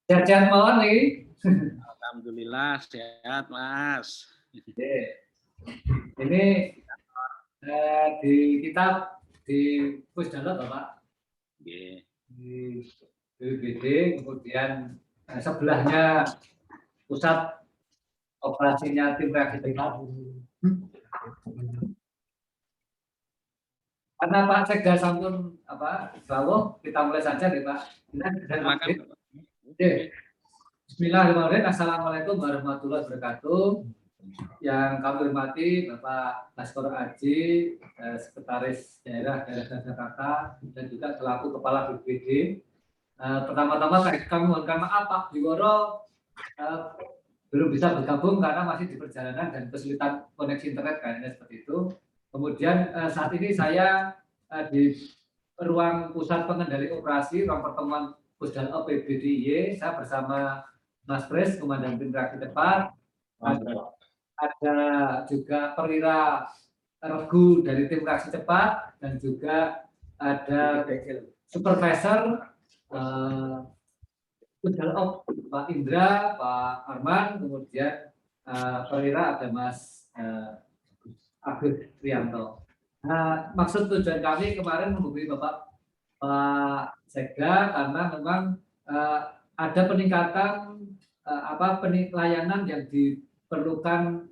Sehat-sehat mawon nih. Alhamdulillah sehat, Mas. Ini di kita di Pusdalot, Bapak. Oke. Di BPBD, kemudian sebelahnya pusat operasinya tim reaksi cepat. Karena Pak Sekda sampun selalu kita mulai saja nih Pak. Silakan. Bismillahirrahmanirrahim. Assalamualaikum warahmatullahi wabarakatuh. Yang kami hormati Bapak Baskoro Aji, Sekretaris Daerah Jakarta, dan juga selaku Kepala BPBD. Pertama-tama kami mohonkan maaf Pak Biworo belum bisa bergabung karena masih di perjalanan dan kesulitan koneksi internet kayaknya seperti itu. Kemudian saat ini saya di ruang pusat pengendali operasi, ruang pertemuan Pusdal PBDIY, saya bersama Mas Pres, Komandan Tim Reaksi Cepat, ada juga Perwira Regu dari Tim Reaksi Cepat, dan juga ada Supervisor Pusdal Pak Indra, Pak Arman, kemudian Perwira ada Mas Agus Trianto. Maksud tujuan kami kemarin menghubungi Bapak Sekda karena memang ada peningkatan layanan yang diperlukan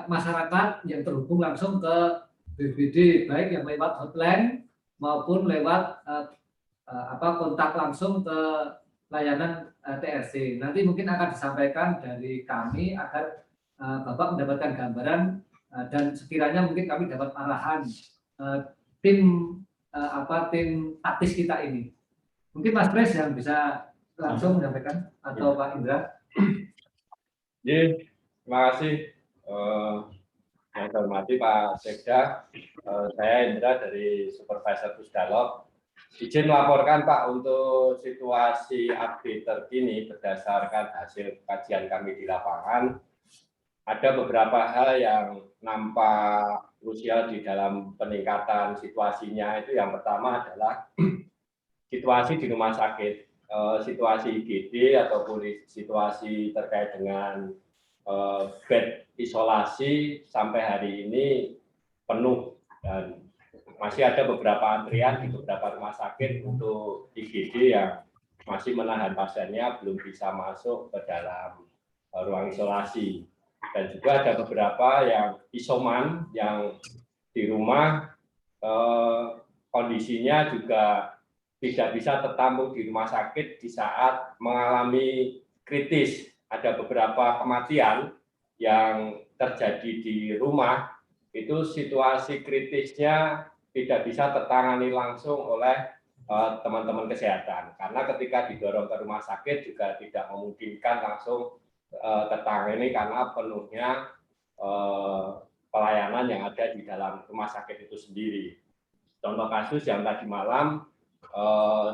masyarakat yang terhubung langsung ke BPBD, baik yang lewat hotline maupun lewat kontak langsung ke layanan TRC. Nanti mungkin akan disampaikan dari kami agar Bapak mendapatkan gambaran dan sekiranya mungkin kami dapat arahan tim taktis kita ini. Mungkin Mas Pres yang bisa langsung menyampaikan atau Pak Indra. Terima kasih yang saya hormati Pak Sekda. Saya Indra dari Supervisor Pusdalop. Izin melaporkan Pak untuk situasi update terkini berdasarkan hasil kajian kami di lapangan. Ada beberapa hal yang nampak krusial di dalam peningkatan situasinya. Itu yang pertama adalah situasi di rumah sakit, situasi IGD ataupun situasi terkait dengan bed isolasi sampai hari ini penuh dan masih ada beberapa antrian di beberapa rumah sakit untuk IGD yang masih menahan pasiennya belum bisa masuk ke dalam ruang isolasi. Dan juga ada beberapa yang isoman yang di rumah kondisinya juga tidak bisa tertampung di rumah sakit di saat mengalami kritis. Ada beberapa kematian yang terjadi di rumah, itu situasi kritisnya tidak bisa tertangani langsung oleh teman-teman kesehatan. Karena ketika didorong ke rumah sakit juga tidak memungkinkan langsung tertangani karena penuhnya pelayanan yang ada di dalam rumah sakit itu sendiri. Contoh kasus yang tadi malam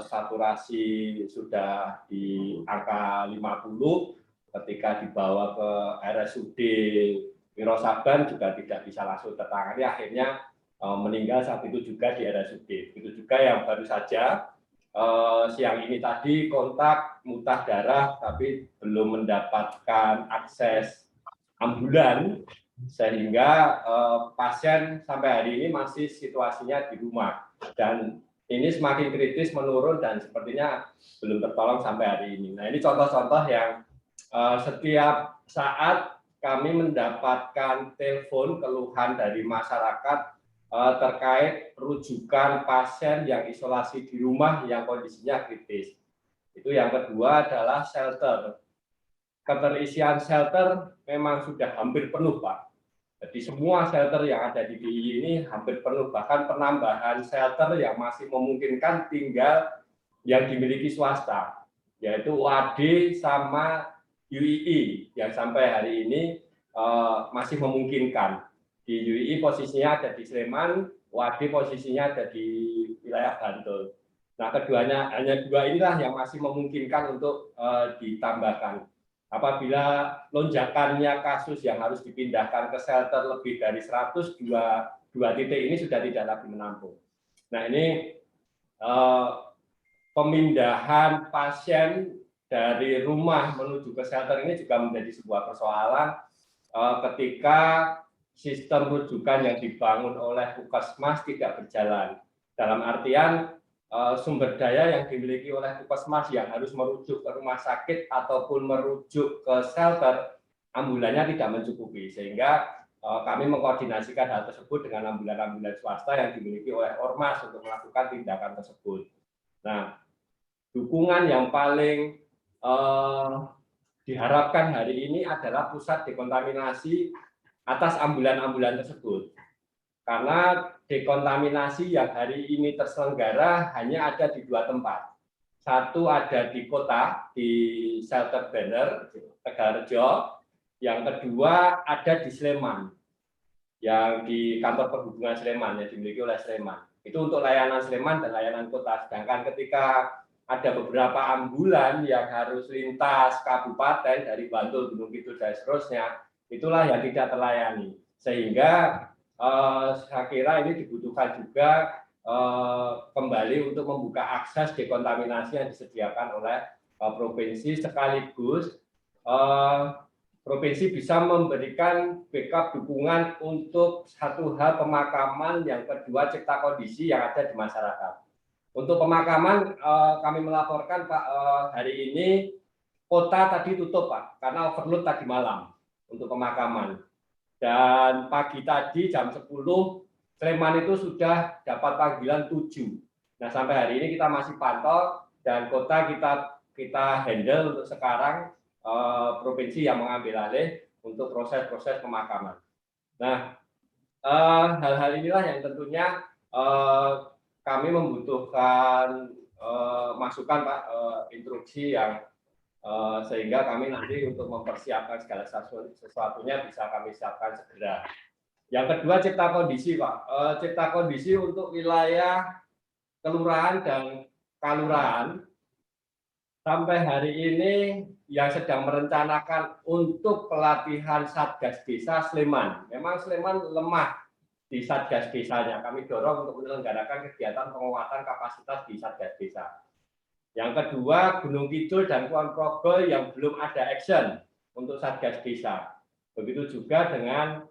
saturasi sudah di angka 50, ketika dibawa ke RSUD Wirosaban juga tidak bisa langsung tertangani, akhirnya meninggal saat itu juga di RSUD. Itu juga yang baru saja siang ini tadi kontak muntah darah tapi belum mendapatkan akses ambulan sehingga pasien sampai hari ini masih situasinya di rumah dan ini semakin kritis menurun dan sepertinya belum tertolong sampai hari ini. Nah ini contoh-contoh yang setiap saat kami mendapatkan telepon keluhan dari masyarakat terkait rujukan pasien yang isolasi di rumah yang kondisinya kritis. Itu yang kedua adalah shelter. Keterisian shelter memang sudah hampir penuh, Pak. Jadi semua shelter yang ada di DIY ini hampir penuh, bahkan penambahan shelter yang masih memungkinkan tinggal yang dimiliki swasta, yaitu UAD sama UII yang sampai hari ini masih memungkinkan. Di UII posisinya ada di Sleman, UAD posisinya ada di wilayah Bantul. Nah, keduanya hanya dua inilah yang masih memungkinkan untuk ditambahkan. Apabila lonjakannya kasus yang harus dipindahkan ke shelter lebih dari 100, dua titik ini sudah tidak lagi menampung. Nah, ini pemindahan pasien dari rumah menuju ke shelter ini juga menjadi sebuah persoalan ketika sistem rujukan yang dibangun oleh Puskesmas tidak berjalan. Dalam artian sumber daya yang dimiliki oleh Puskesmas yang harus merujuk ke rumah sakit ataupun merujuk ke shelter, ambulannya tidak mencukupi, sehingga kami mengkoordinasikan hal tersebut dengan ambulan-ambulan swasta yang dimiliki oleh Ormas untuk melakukan tindakan tersebut. Nah, dukungan yang paling diharapkan hari ini adalah pusat dekontaminasi atas ambulan-ambulan tersebut. Karena dekontaminasi yang hari ini terselenggara hanya ada di 2 tempat. Satu ada di kota, di Shelter Banner, Tegalrejo. Yang kedua ada di Sleman, yang di kantor perhubungan Sleman, yang dimiliki oleh Sleman. Itu untuk layanan Sleman dan layanan kota. Sedangkan ketika ada beberapa ambulan yang harus lintas kabupaten dari Bantul, Gunung Kidul, dan seterusnya, itulah yang tidak terlayani. Sehingga saya kira ini dibutuhkan juga kembali untuk membuka akses dekontaminasi yang disediakan oleh provinsi, sekaligus provinsi bisa memberikan backup dukungan untuk satu hal pemakaman, yang kedua cipta kondisi yang ada di masyarakat. Untuk pemakaman kami melaporkan Pak, hari ini kota tadi tutup Pak, karena overload tadi malam untuk pemakaman. Dan pagi tadi jam 10 Sleman itu sudah dapat panggilan 7. Nah sampai hari ini kita masih pantau dan kota kita handle untuk sekarang, provinsi yang mengambil alih untuk proses-proses pemakaman. Nah hal-hal inilah yang tentunya kami membutuhkan masukan Pak, instruksi yang sehingga kami nanti untuk mempersiapkan segala sesuatunya bisa kami siapkan segera. Yang kedua cipta kondisi Pak, cipta kondisi untuk wilayah kelurahan dan kalurahan. Sampai hari ini yang sedang merencanakan untuk pelatihan Satgas Desa Sleman. Memang Sleman lemah di Satgas Desanya. Kami dorong untuk menyelenggarakan kegiatan penguatan kapasitas di Satgas Desa. Yang kedua, Gunung Kidul dan Kulon Progo yang belum ada action untuk Satgas Desa. Begitu juga dengan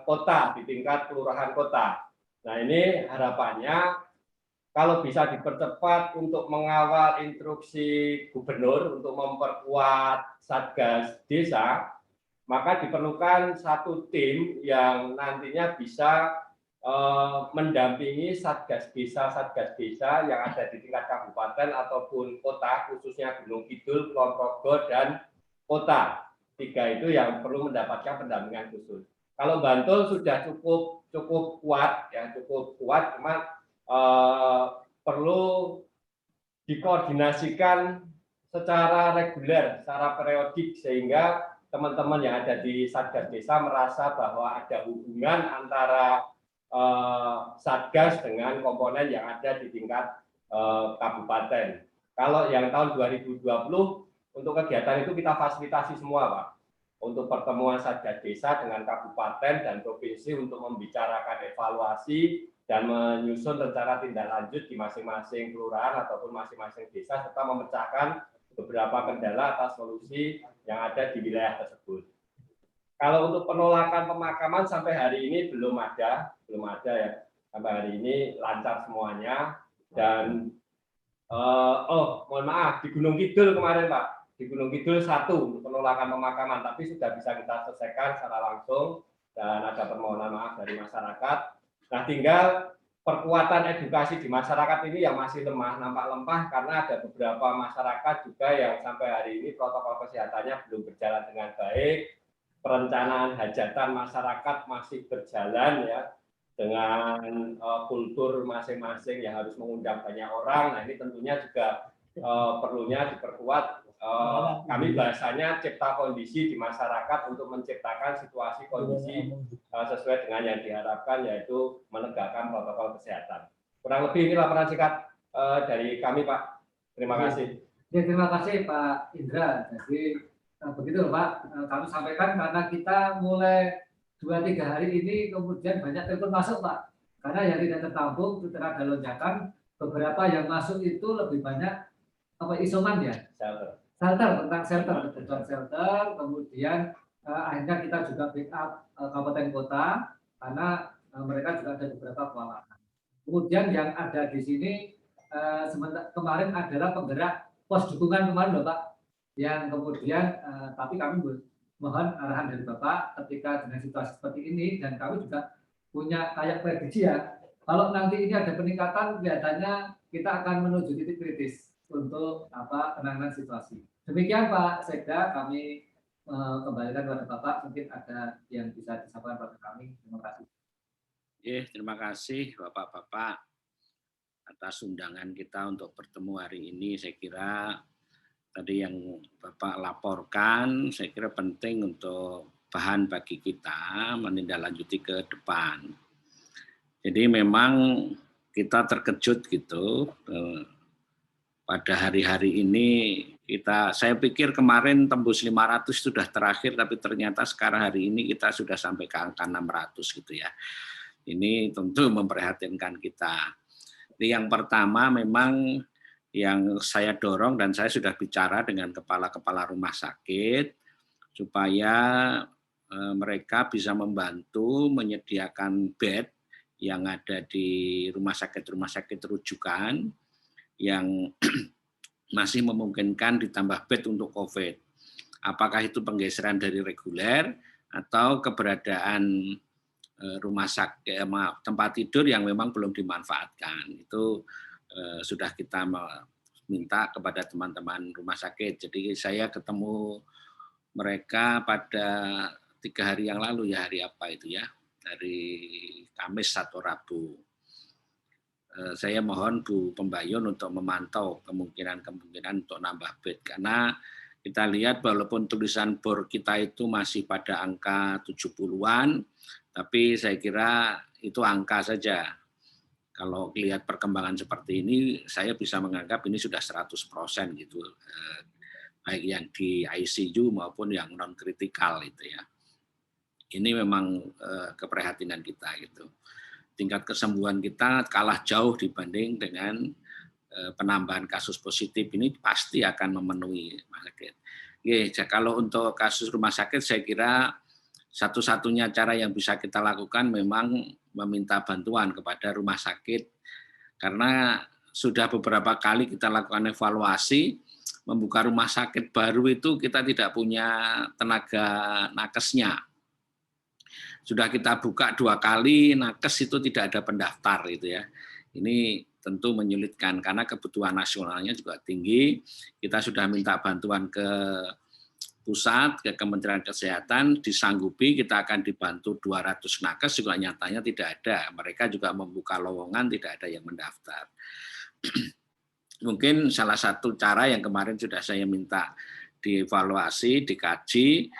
kota di tingkat kelurahan kota. Nah ini harapannya kalau bisa dipercepat untuk mengawal instruksi gubernur untuk memperkuat Satgas Desa, maka diperlukan satu tim yang nantinya bisa mendampingi Satgas Desa yang ada di tingkat kabupaten ataupun kota, khususnya Gunung Kidul, Kulon Progo, dan kota. 3 itu yang perlu mendapatkan pendampingan khusus. Kalau Bantul sudah cukup kuat, ya cukup kuat, cuma perlu dikoordinasikan secara reguler, secara periodik, sehingga teman-teman yang ada di Satgas Desa merasa bahwa ada hubungan antara Satgas dengan komponen yang ada di tingkat kabupaten. Kalau yang tahun 2020 untuk kegiatan itu kita fasilitasi semua Pak, untuk pertemuan Satgas Desa dengan kabupaten dan provinsi untuk membicarakan evaluasi dan menyusun rencana tindak lanjut di masing-masing kelurahan ataupun masing-masing desa, serta memecahkan beberapa kendala atas solusi yang ada di wilayah tersebut. Kalau untuk penolakan pemakaman sampai hari ini belum ada ya. Sampai hari ini lancar semuanya. Dan mohon maaf, di Gunung Kidul kemarin Pak, di Gunung Kidul 1 untuk penolakan pemakaman, tapi sudah bisa kita selesaikan secara langsung dan ada permohonan maaf dari masyarakat. Nah tinggal perkuatan edukasi di masyarakat ini yang masih lemah, nampak lemah karena ada beberapa masyarakat juga yang sampai hari ini protokol kesehatannya belum berjalan dengan baik. Perencanaan hajatan masyarakat masih berjalan ya, dengan kultur masing-masing yang harus mengundang banyak orang. Nah ini tentunya juga perlunya diperkuat. Kami bahasanya cipta kondisi di masyarakat untuk menciptakan situasi kondisi sesuai dengan yang diharapkan, yaitu menegakkan protokol kesehatan. Kurang lebih ini laporan singkat dari kami Pak. Terima kasih. Ya, terima kasih Pak Indra. Jadi begitu Pak, kami sampaikan karena kita mulai 2-3 hari ini kemudian banyak telepon masuk Pak, karena yang tidak tertampung setelah ada lonjakan, beberapa yang masuk itu lebih banyak apa isoman ya, shelter, tentang shelter, kebutuhan shelter, kemudian akhirnya kita juga backup kabupaten kota karena mereka juga ada beberapa kewalahan. Kemudian yang ada di sini kemarin adalah penggerak pos dukungan kemarin loh Pak, yang kemudian tapi kami mohon arahan dari Bapak ketika dengan situasi seperti ini, dan kami juga punya kayak prediksi ya, kalau nanti ini ada peningkatan kelihatannya kita akan menuju titik kritis untuk penanganan situasi. Demikian Pak Sekda, kami kembalikan kepada Bapak, mungkin ada yang bisa disampaikan kepada kami. Terima kasih. Terima kasih Bapak-Bapak atas undangan kita untuk bertemu hari ini. Saya kira tadi yang Bapak laporkan, saya kira penting untuk bahan bagi kita menindaklanjuti ke depan. Jadi memang kita terkejut gitu pada hari-hari ini. Saya pikir kemarin tembus 500 sudah terakhir, tapi ternyata sekarang hari ini kita sudah sampai ke angka 600 gitu ya. Ini tentu memprihatinkan kita. Yang pertama memang yang saya dorong dan saya sudah bicara dengan kepala-kepala rumah sakit supaya mereka bisa membantu menyediakan bed yang ada di rumah sakit rujukan yang masih memungkinkan ditambah bed untuk COVID. Apakah itu penggeseran dari reguler atau keberadaan rumah sakit, tempat tidur yang memang belum dimanfaatkan. Itu sudah kita minta kepada teman-teman rumah sakit. Jadi saya ketemu mereka pada 3 hari yang lalu ya, hari apa itu ya, hari Kamis atau Rabu. Saya mohon Bu Pembayun untuk memantau kemungkinan untuk nambah bed, karena kita lihat walaupun tulisan BOR kita itu masih pada angka 70-an, tapi saya kira itu angka saja. Kalau lihat perkembangan seperti ini, saya bisa menganggap ini sudah 100% gitu, baik yang di ICU maupun yang non-kritikal itu ya. Ini memang keprihatinan kita gitu. Tingkat kesembuhan kita kalah jauh dibanding dengan penambahan kasus positif, ini pasti akan memenuhi rumah sakit. Kalau untuk kasus rumah sakit, saya kira satu-satunya cara yang bisa kita lakukan memang meminta bantuan kepada rumah sakit, karena sudah beberapa kali kita lakukan evaluasi, membuka rumah sakit baru itu kita tidak punya tenaga nakesnya. Sudah kita buka 2 kali, nakes itu tidak ada pendaftar gitu ya. Ini tentu menyulitkan karena kebutuhan nasionalnya juga tinggi. Kita sudah minta bantuan ke pusat, ke Kementerian Kesehatan, disanggupi kita akan dibantu 200 nakes, juga nyatanya tidak ada. Mereka juga membuka lowongan, tidak ada yang mendaftar. Mungkin salah satu cara yang kemarin sudah saya minta dievaluasi, dikaji,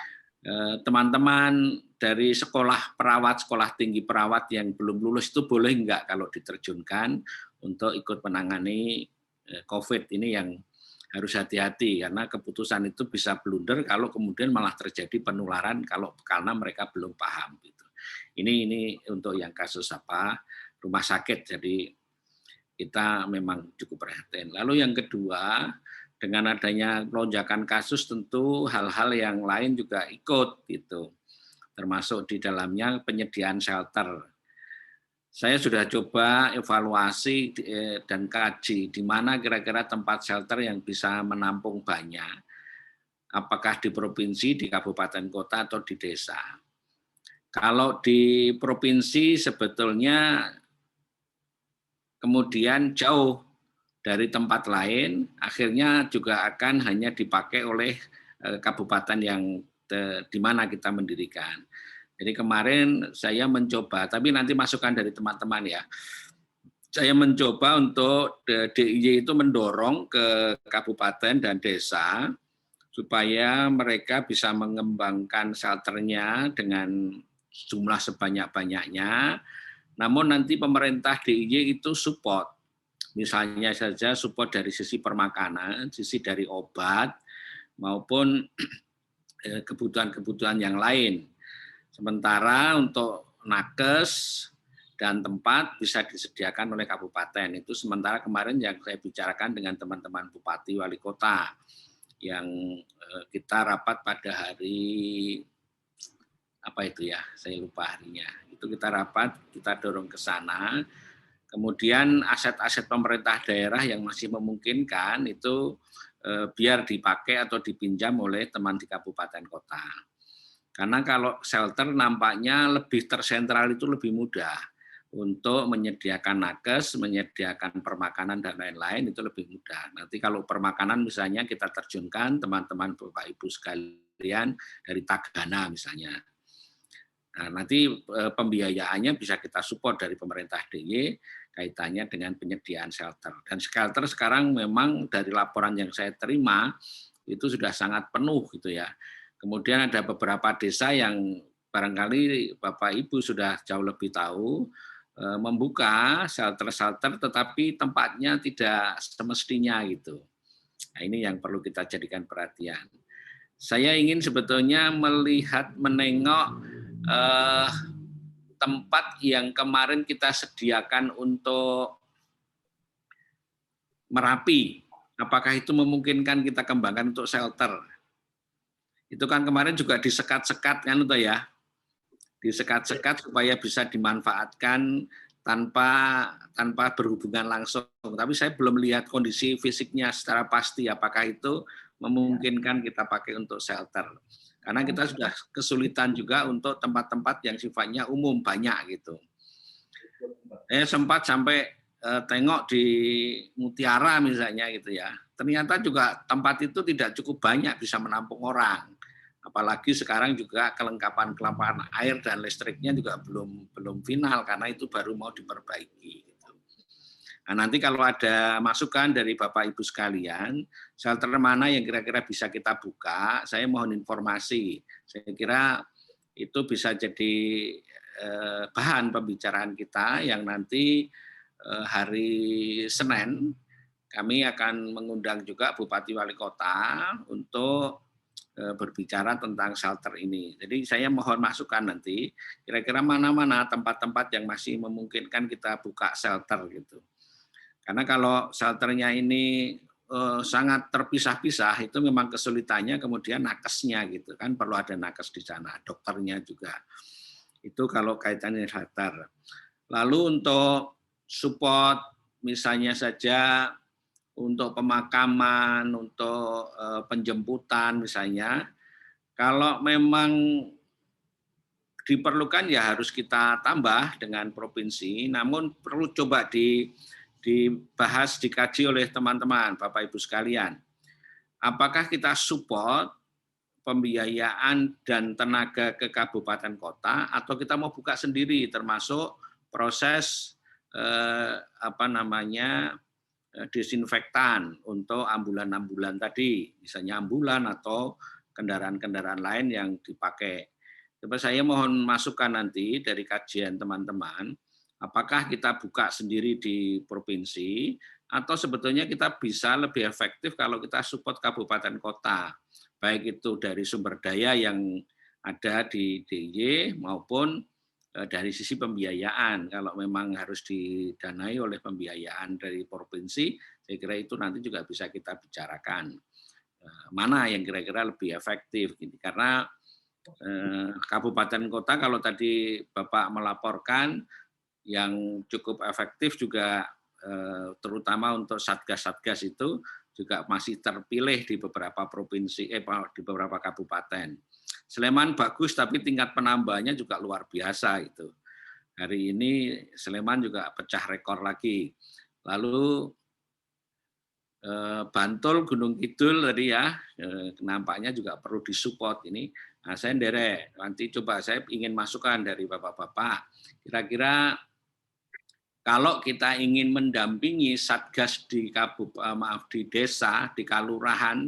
teman-teman dari sekolah perawat, sekolah tinggi perawat yang belum lulus itu boleh enggak kalau diterjunkan untuk ikut menangani COVID ini, yang harus hati-hati karena keputusan itu bisa blunder kalau kemudian malah terjadi penularan karena mereka belum paham gitu. Ini untuk yang kasus rumah sakit, jadi kita memang cukup perhatian. Lalu yang kedua, dengan adanya lonjakan kasus tentu hal-hal yang lain juga ikut gitu, termasuk di dalamnya penyediaan shelter. Saya sudah coba evaluasi dan kaji di mana kira-kira tempat shelter yang bisa menampung banyak, apakah di provinsi, di kabupaten kota, atau di desa. Kalau di provinsi sebetulnya kemudian jauh dari tempat lain, akhirnya juga akan hanya dipakai oleh kabupaten yang di mana kita mendirikan. Jadi kemarin saya mencoba, tapi nanti masukan dari teman-teman ya. Saya mencoba untuk DIY itu mendorong ke kabupaten dan desa supaya mereka bisa mengembangkan shelternya dengan jumlah sebanyak-banyaknya. Namun nanti pemerintah DIY itu support. Misalnya saja support dari sisi permakanan, sisi dari obat, maupun kebutuhan-kebutuhan yang lain. Sementara untuk nakes dan tempat bisa disediakan oleh kabupaten. Itu sementara kemarin yang saya bicarakan dengan teman-teman bupati wali kota yang kita rapat pada hari apa itu ya, saya lupa harinya. Itu kita rapat, kita dorong ke sana. Kemudian aset-aset pemerintah daerah yang masih memungkinkan itu biar dipakai atau dipinjam oleh teman di kabupaten kota. Karena kalau shelter nampaknya lebih tersentral itu lebih mudah. Untuk menyediakan nakes, menyediakan permakanan dan lain-lain itu lebih mudah. Nanti kalau permakanan misalnya kita terjunkan teman-teman Bapak Ibu sekalian dari Tagana misalnya. Nah, nanti pembiayaannya bisa kita support dari pemerintah DIY kaitannya dengan penyediaan shelter. Dan shelter sekarang memang dari laporan yang saya terima itu sudah sangat penuh gitu ya. Kemudian ada beberapa desa yang barangkali Bapak Ibu sudah jauh lebih tahu membuka shelter-shelter tetapi tempatnya tidak semestinya gitu. Nah, ini yang perlu kita jadikan perhatian. Saya ingin sebetulnya menengok tempat yang kemarin kita sediakan untuk Merapi. Apakah itu memungkinkan kita kembangkan untuk shelter? Itu kan kemarin juga disekat-sekat kan itu ya. Disekat-sekat supaya bisa dimanfaatkan tanpa berhubungan langsung. Tapi saya belum lihat kondisi fisiknya secara pasti apakah itu memungkinkan kita pakai untuk shelter. Karena kita sudah kesulitan juga untuk tempat-tempat yang sifatnya umum banyak gitu. Saya sempat sampai tengok di Mutiara misalnya gitu ya. Ternyata juga tempat itu tidak cukup banyak bisa menampung orang. Apalagi sekarang juga kelengkapan air dan listriknya juga belum final karena itu baru mau diperbaiki. Gitu. Nah, nanti kalau ada masukan dari Bapak Ibu sekalian, shelter mana yang kira-kira bisa kita buka, saya mohon informasi. Saya kira itu bisa jadi bahan pembicaraan kita yang nanti hari Senin kami akan mengundang juga Bupati Wali Kota untuk berbicara tentang shelter ini. Jadi saya mohon masukan nanti, kira-kira mana-mana tempat-tempat yang masih memungkinkan kita buka shelter gitu. Karena kalau shelternya ini sangat terpisah-pisah, itu memang kesulitannya kemudian nakesnya gitu kan, perlu ada nakes di sana, dokternya juga. Itu kalau kaitannya shelter. Lalu untuk support misalnya saja untuk pemakaman, untuk penjemputan misalnya, kalau memang diperlukan ya harus kita tambah dengan provinsi, namun perlu coba dibahas, dikaji oleh teman-teman, Bapak Ibu sekalian. Apakah kita support pembiayaan dan tenaga ke kabupaten kota, atau kita mau buka sendiri, termasuk proses desinfektan untuk ambulan-ambulan tadi, misalnya ambulan atau kendaraan-kendaraan lain yang dipakai. Coba saya mohon masukan nanti dari kajian teman-teman, apakah kita buka sendiri di provinsi, atau sebetulnya kita bisa lebih efektif kalau kita support kabupaten kota, baik itu dari sumber daya yang ada di DIY maupun dari sisi pembiayaan. Kalau memang harus didanai oleh pembiayaan dari provinsi, saya kira itu nanti juga bisa kita bicarakan. Mana yang kira-kira lebih efektif. Karena kabupaten kota kalau tadi Bapak melaporkan yang cukup efektif juga terutama untuk satgas-satgas itu juga masih terpilih di beberapa provinsi, di beberapa kabupaten. Sleman bagus, tapi tingkat penambahannya juga luar biasa itu. Hari ini Sleman juga pecah rekor lagi. Lalu Bantul, Gunung Kidul tadi ya, nampaknya juga perlu disupport ini. Nah, saya nderek, nanti coba saya ingin masukan dari Bapak-Bapak. Kira-kira kalau kita ingin mendampingi satgas di di desa, di kelurahan,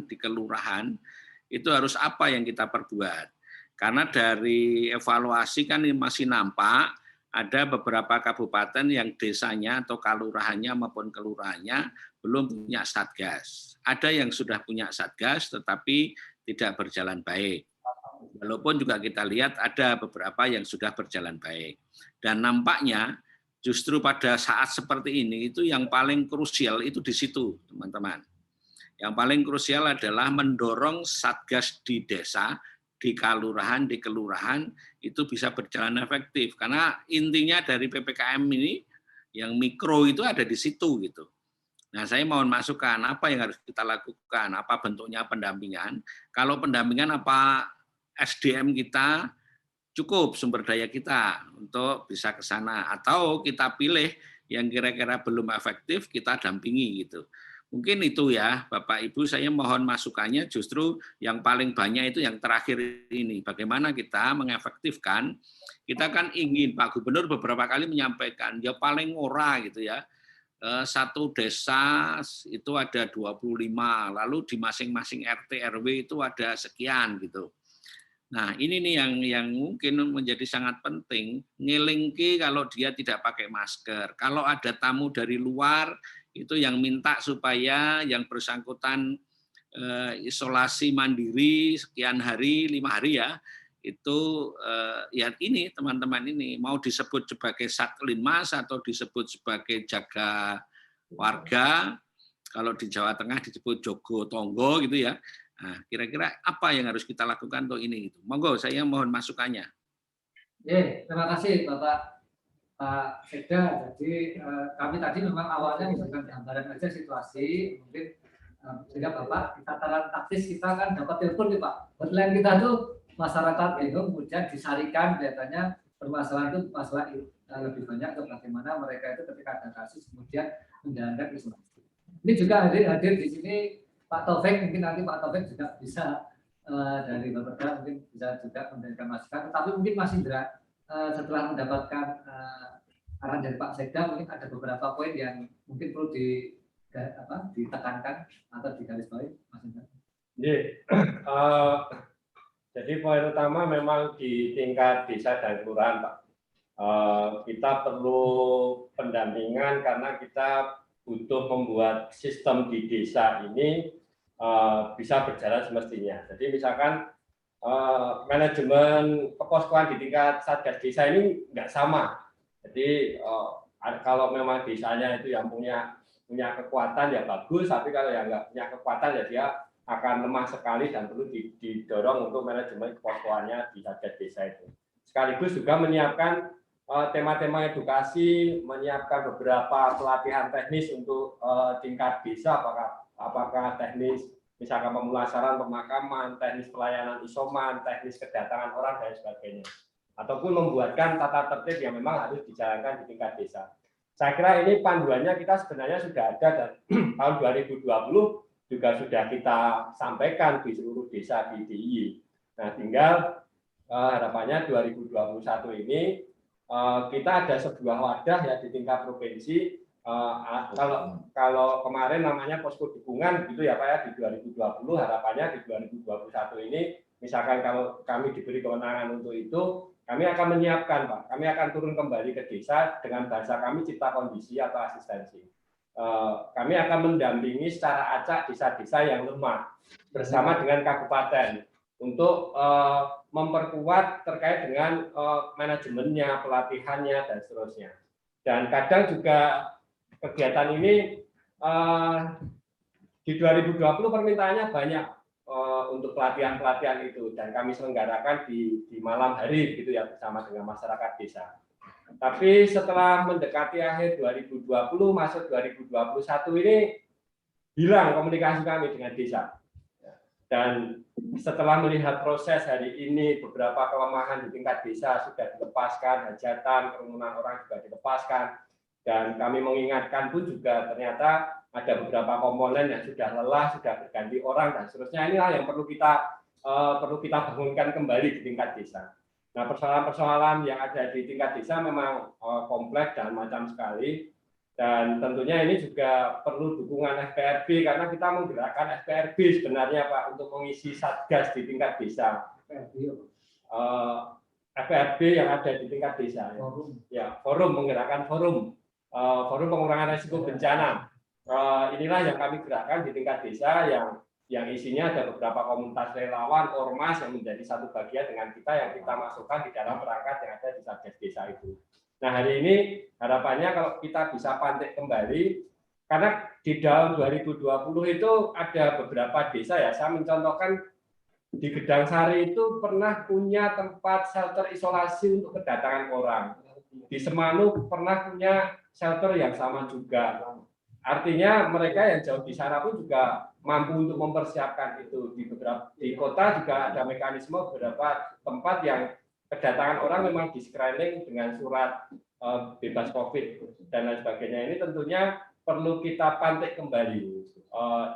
itu harus apa yang kita perbuat? Karena dari evaluasi kan masih nampak ada beberapa kabupaten yang desanya atau kelurahannya maupun kelurahannya belum punya satgas. Ada yang sudah punya satgas tetapi tidak berjalan baik. Walaupun juga kita lihat ada beberapa yang sudah berjalan baik. Dan nampaknya justru pada saat seperti ini itu yang paling krusial itu di situ, teman-teman. Yang paling krusial adalah mendorong satgas di desa, di kelurahan, itu bisa berjalan efektif. Karena intinya dari PPKM ini yang mikro itu ada di situ gitu. Nah, saya mohon masukan apa yang harus kita lakukan, apa bentuknya pendampingan. Kalau pendampingan apa SDM kita cukup sumber daya kita untuk bisa ke sana, atau kita pilih yang kira-kira belum efektif kita dampingi gitu. Mungkin itu ya Bapak Ibu, saya mohon masukannya justru yang paling banyak itu yang terakhir ini. Bagaimana kita mengefektifkan, kita kan ingin, Pak Gubernur beberapa kali menyampaikan, ya paling ora gitu ya, satu desa itu ada 25, lalu di masing-masing RT RW itu ada sekian gitu. Nah, ini nih yang mungkin menjadi sangat penting, ngelingki kalau dia tidak pakai masker. Kalau ada tamu dari luar itu yang minta supaya yang bersangkutan isolasi mandiri sekian hari, 5 hari ya. Itu ya ini teman-teman ini mau disebut sebagai Satlinmas atau disebut sebagai jaga warga, kalau di Jawa Tengah disebut Jogo Tonggo gitu ya. Nah, kira-kira apa yang harus kita lakukan untuk ini gitu. Monggo saya mohon masukannya. Terima kasih Bapak Pak Sekda. Jadi kami tadi memang awalnya memberikan gambaran aja situasi, mungkin sehingga Bapak di tataran taktis kita kan dapat telepon nih Pak. Hotline kita tuh masyarakat bingung, kemudian disarikan kelihatannya permasalahan itu masalah lebih banyak ke bagaimana mereka itu ketika ada kasus kemudian menjalankan isolasi. Ini juga hadir di sini Pak Taufik, mungkin nanti Pak Taufik juga bisa dari Bapak mungkin bisa juga memberikan masukan. Tetapi mungkin Mas Indra setelah mendapatkan arahan dari Pak Sekda, mungkin ada beberapa poin yang mungkin perlu ditekankan atau digarisbawahi, Mas Indra. Jadi poin utama memang di tingkat desa dan kelurahan, Pak. Kita perlu pendampingan karena kita butuh membuat sistem di desa ini bisa berjalan semestinya. Jadi misalkan manajemen keposkoan di tingkat satgas desa ini nggak sama. Jadi kalau memang desanya itu yang punya kekuatan ya bagus, tapi kalau yang nggak punya kekuatan ya dia akan lemah sekali dan perlu didorong untuk manajemen keposkoannya di satgas desa itu. Sekaligus juga menyiapkan tema-tema edukasi, menyiapkan beberapa pelatihan teknis untuk tingkat desa, apakah teknis misalkan pemulasaran pemakaman, teknis pelayanan isoman, teknis kedatangan orang dan sebagainya. Ataupun membuatkan tata tertib yang memang harus dijalankan di tingkat desa. Saya kira ini panduannya kita sebenarnya sudah ada dan tahun 2020 juga sudah kita sampaikan di seluruh desa di DIY. Nah, tinggal harapannya 2021 ini kita ada sebuah wadah ya di tingkat provinsi. Kalau kemarin namanya posko dukungan gitu ya Pak ya di 2020, harapannya di 2021 ini misalkan kalau kami diberi kewenangan untuk itu, kami akan menyiapkan Pak, kami akan turun kembali ke desa dengan bahasa kami cipta kondisi atau asistensi. Kami akan mendampingi secara acak desa-desa yang lemah bersama dengan kabupaten untuk memperkuat terkait dengan manajemennya, pelatihannya dan seterusnya. Dan kadang juga kegiatan ini di 2020 permintaannya banyak untuk pelatihan-pelatihan itu dan kami selenggarakan di malam hari gitu ya bersama dengan masyarakat desa. Tapi setelah mendekati akhir 2020 masuk 2021 ini hilang komunikasi kami dengan desa. Dan setelah melihat proses hari ini beberapa kelemahan di tingkat desa sudah dilepaskan, hajatan, kerumunan orang juga dilepaskan. Dan kami mengingatkan pun juga ternyata ada beberapa komponen yang sudah lelah, sudah berganti orang dan seterusnya. Inilah yang perlu kita bangunkan kembali di tingkat desa. Nah, persoalan-persoalan yang ada di tingkat desa memang kompleks dan macam sekali. Dan tentunya ini juga perlu dukungan FPRB karena kita menggerakkan FPRB sebenarnya Pak untuk mengisi satgas di tingkat desa. FPRB yang ada di tingkat desa. Ya, forum menggerakkan forum pengurangan risiko bencana. Inilah yang kami gerakkan di tingkat desa yang isinya ada beberapa komunitas relawan, ormas yang menjadi satu bagian dengan kita yang kita masukkan di dalam perangkat yang ada di satgas desa itu. Nah, hari ini harapannya kalau kita bisa pantik kembali, karena di tahun 2020 itu ada beberapa desa ya, saya mencontohkan di Gedang Sari itu pernah punya tempat shelter isolasi untuk kedatangan orang. Di Semanu pernah punya shelter yang sama juga. Artinya mereka yang jauh di sana pun juga mampu untuk mempersiapkan itu. Di kota juga ada mekanisme beberapa tempat yang kedatangan orang memang di screening dengan surat bebas COVID dan lain sebagainya. Ini tentunya perlu kita pantik kembali.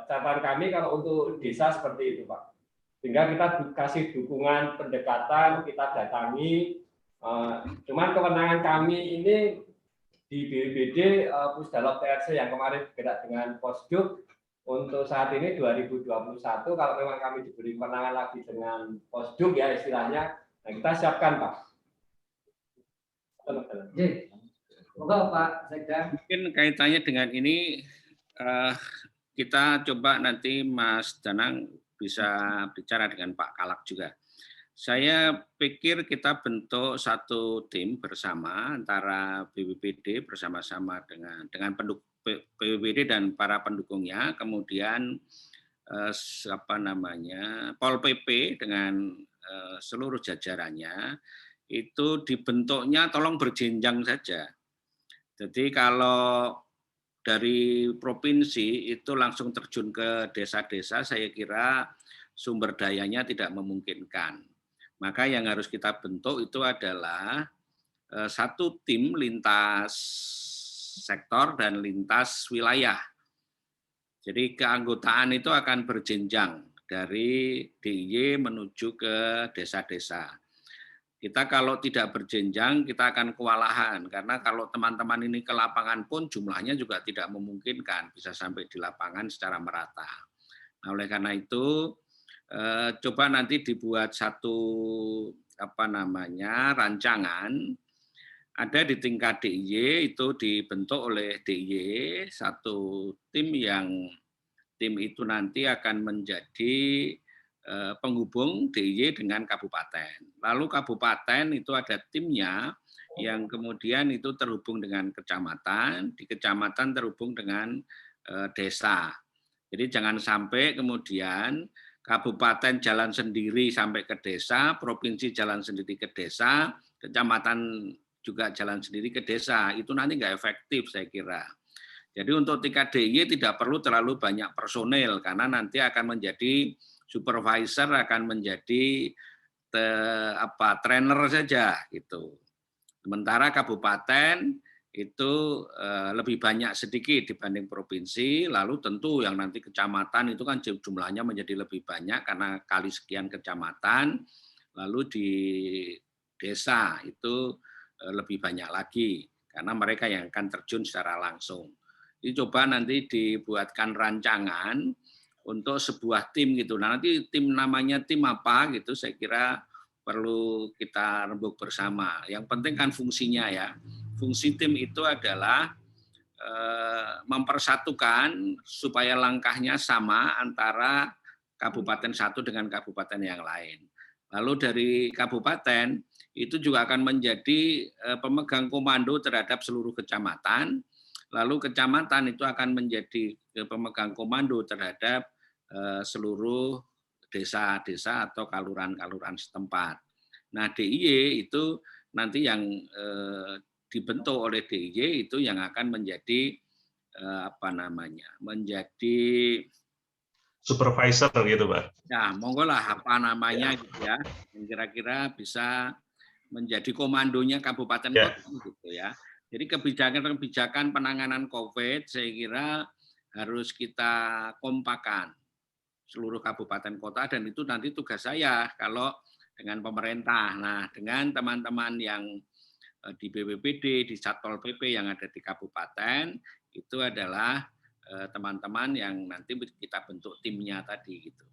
Catatan kami kalau untuk desa seperti itu, Pak. Sehingga kita kasih dukungan pendekatan, kita datangi. Cuman kewenangan kami ini di BPBD Pusdalop TRC yang kemarin bergerak dengan Posduk untuk saat ini 2021, kalau memang kami diberi kewenangan lagi dengan Posduk ya istilahnya, nah kita siapkan Pak. Semoga Pak Sekda. Mungkin kaitannya dengan ini kita coba nanti Mas Danang bisa bicara dengan Pak Kalak juga. Saya pikir kita bentuk satu tim bersama antara BPBD bersama-sama dengan pendukung BPBD dan para pendukungnya, kemudian Pol PP dengan seluruh jajarannya itu dibentuknya tolong berjenjang saja. Jadi kalau dari provinsi itu langsung terjun ke desa-desa, saya kira sumber dayanya tidak memungkinkan. Maka yang harus kita bentuk itu adalah satu tim lintas sektor dan lintas wilayah. Jadi keanggotaan itu akan berjenjang dari DIY menuju ke desa-desa. Kita kalau tidak berjenjang, kita akan kewalahan. Karena kalau teman-teman ini ke lapangan pun jumlahnya juga tidak memungkinkan bisa sampai di lapangan secara merata. Nah, oleh karena itu, coba nanti dibuat satu rancangan. Ada di tingkat DIY, itu dibentuk oleh DIY, satu tim itu nanti akan menjadi penghubung DIY dengan kabupaten. Lalu kabupaten itu ada timnya yang kemudian itu terhubung dengan kecamatan, di kecamatan terhubung dengan desa. Jadi jangan sampai kemudian kabupaten jalan sendiri sampai ke desa, provinsi jalan sendiri ke desa, kecamatan juga jalan sendiri ke desa. Itu nanti nggak efektif saya kira. Jadi untuk tingkat DIY tidak perlu terlalu banyak personel karena nanti akan menjadi supervisor, akan menjadi trainer saja gitu. Sementara kabupaten itu lebih banyak sedikit dibanding provinsi, lalu tentu yang nanti kecamatan itu kan jumlahnya menjadi lebih banyak karena kali sekian kecamatan, lalu di desa itu lebih banyak lagi karena mereka yang akan terjun secara langsung. Jadi coba nanti dibuatkan rancangan untuk sebuah tim gitu. Nah, nanti tim namanya tim apa gitu saya kira perlu kita rembuk bersama. Yang penting kan fungsinya ya. Fungsi tim itu adalah mempersatukan supaya langkahnya sama antara kabupaten satu dengan kabupaten yang lain. Lalu dari kabupaten itu juga akan menjadi pemegang komando terhadap seluruh kecamatan. Lalu kecamatan itu akan menjadi pemegang komando terhadap seluruh desa-desa atau kaluran-kaluran setempat. Nah, DIY itu nanti yang dibentuk oleh DIY itu yang akan menjadi menjadi supervisor gitu, Pak. Ya, monggo lah apa namanya gitu ya. Yang kira-kira bisa menjadi komandonya kabupaten kota gitu ya. Jadi kebijakan-kebijakan penanganan COVID saya kira harus kita kompakan seluruh kabupaten kota dan itu nanti tugas saya kalau dengan pemerintah. Nah, dengan teman-teman yang di BPBD, di Satpol PP yang ada di kabupaten itu adalah teman-teman yang nanti kita bentuk timnya tadi gitu.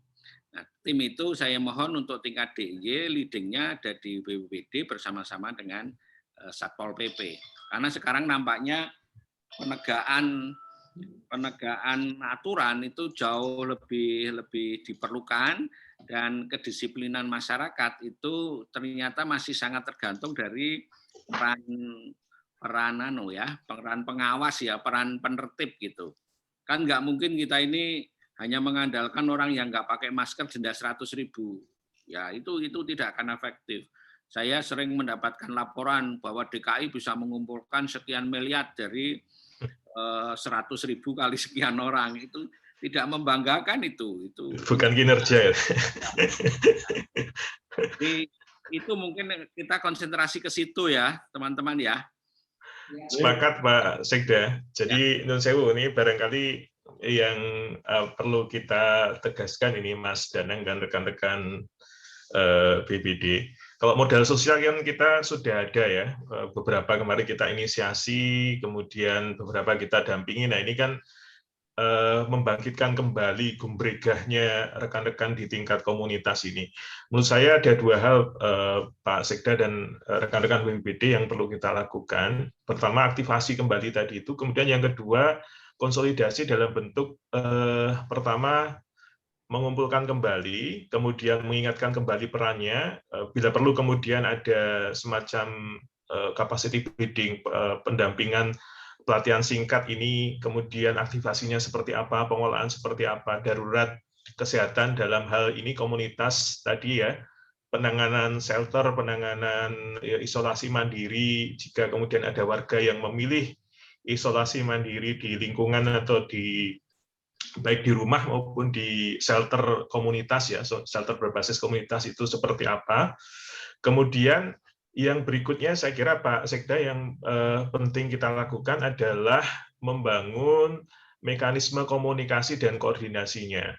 Nah, tim itu saya mohon untuk tingkat DIY leadingnya ada di BPBD bersama-sama dengan Satpol PP. Karena sekarang nampaknya penegakan aturan itu jauh lebih diperlukan dan kedisiplinan masyarakat itu ternyata masih sangat tergantung dari peran peran pengawas ya, peran penertib gitu. Kan nggak mungkin kita ini hanya mengandalkan orang yang nggak pakai masker denda 100.000. Ya itu tidak akan efektif. Saya sering mendapatkan laporan bahwa DKI bisa mengumpulkan sekian miliar dari 100.000 kali sekian orang. Itu tidak membanggakan itu. Bukan kinerja. Jadi itu mungkin kita konsentrasi ke situ ya, teman-teman ya. Sepakat Pak Sekda. Jadi Nun Sewu ini barangkali yang perlu kita tegaskan ini Mas Danang dan rekan-rekan BPD. Kalau modal sosial kan kita sudah ada ya, beberapa kemarin kita inisiasi, kemudian beberapa kita dampingi. Nah ini kan membangkitkan kembali gumbregahnya rekan-rekan di tingkat komunitas ini. Menurut saya ada dua hal Pak Sekda dan rekan-rekan BPD yang perlu kita lakukan. Pertama aktivasi kembali tadi itu, kemudian yang kedua konsolidasi dalam bentuk pertama mengumpulkan kembali, kemudian mengingatkan kembali perannya, bila perlu kemudian ada semacam capacity building, pendampingan pelatihan singkat ini, kemudian aktivasinya seperti apa, pengolahan seperti apa, darurat kesehatan dalam hal ini komunitas tadi ya, penanganan shelter, penanganan isolasi mandiri, jika kemudian ada warga yang memilih isolasi mandiri di lingkungan atau di baik di rumah maupun di shelter komunitas ya, shelter berbasis komunitas itu seperti apa. Kemudian yang berikutnya saya kira Pak Sekda yang penting kita lakukan adalah membangun mekanisme komunikasi dan koordinasinya.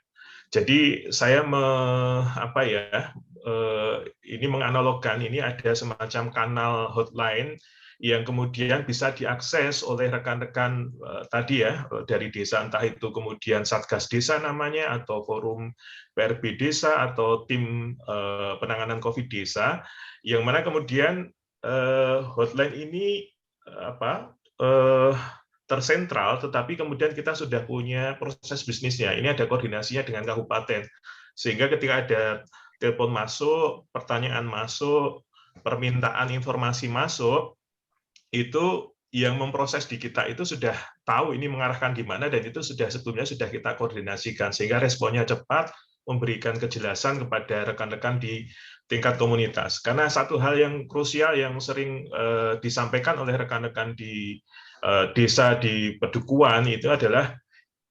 Jadi saya ini menganalogkan, ini ada semacam kanal hotline yang kemudian bisa diakses oleh rekan-rekan tadi ya, dari desa, entah itu kemudian Satgas Desa namanya, atau Forum PRB Desa, atau tim penanganan COVID Desa, yang mana kemudian hotline ini tersentral, tetapi kemudian kita sudah punya proses bisnisnya. Ini ada koordinasinya dengan kabupaten, sehingga ketika ada telepon masuk, pertanyaan masuk, permintaan informasi masuk, itu yang memproses di kita itu sudah tahu ini mengarahkan di mana, dan itu sebelumnya sudah kita koordinasikan, sehingga responnya cepat, memberikan kejelasan kepada rekan-rekan di tingkat komunitas. Karena satu hal yang krusial yang sering disampaikan oleh rekan-rekan di desa di Pedukuhan itu adalah,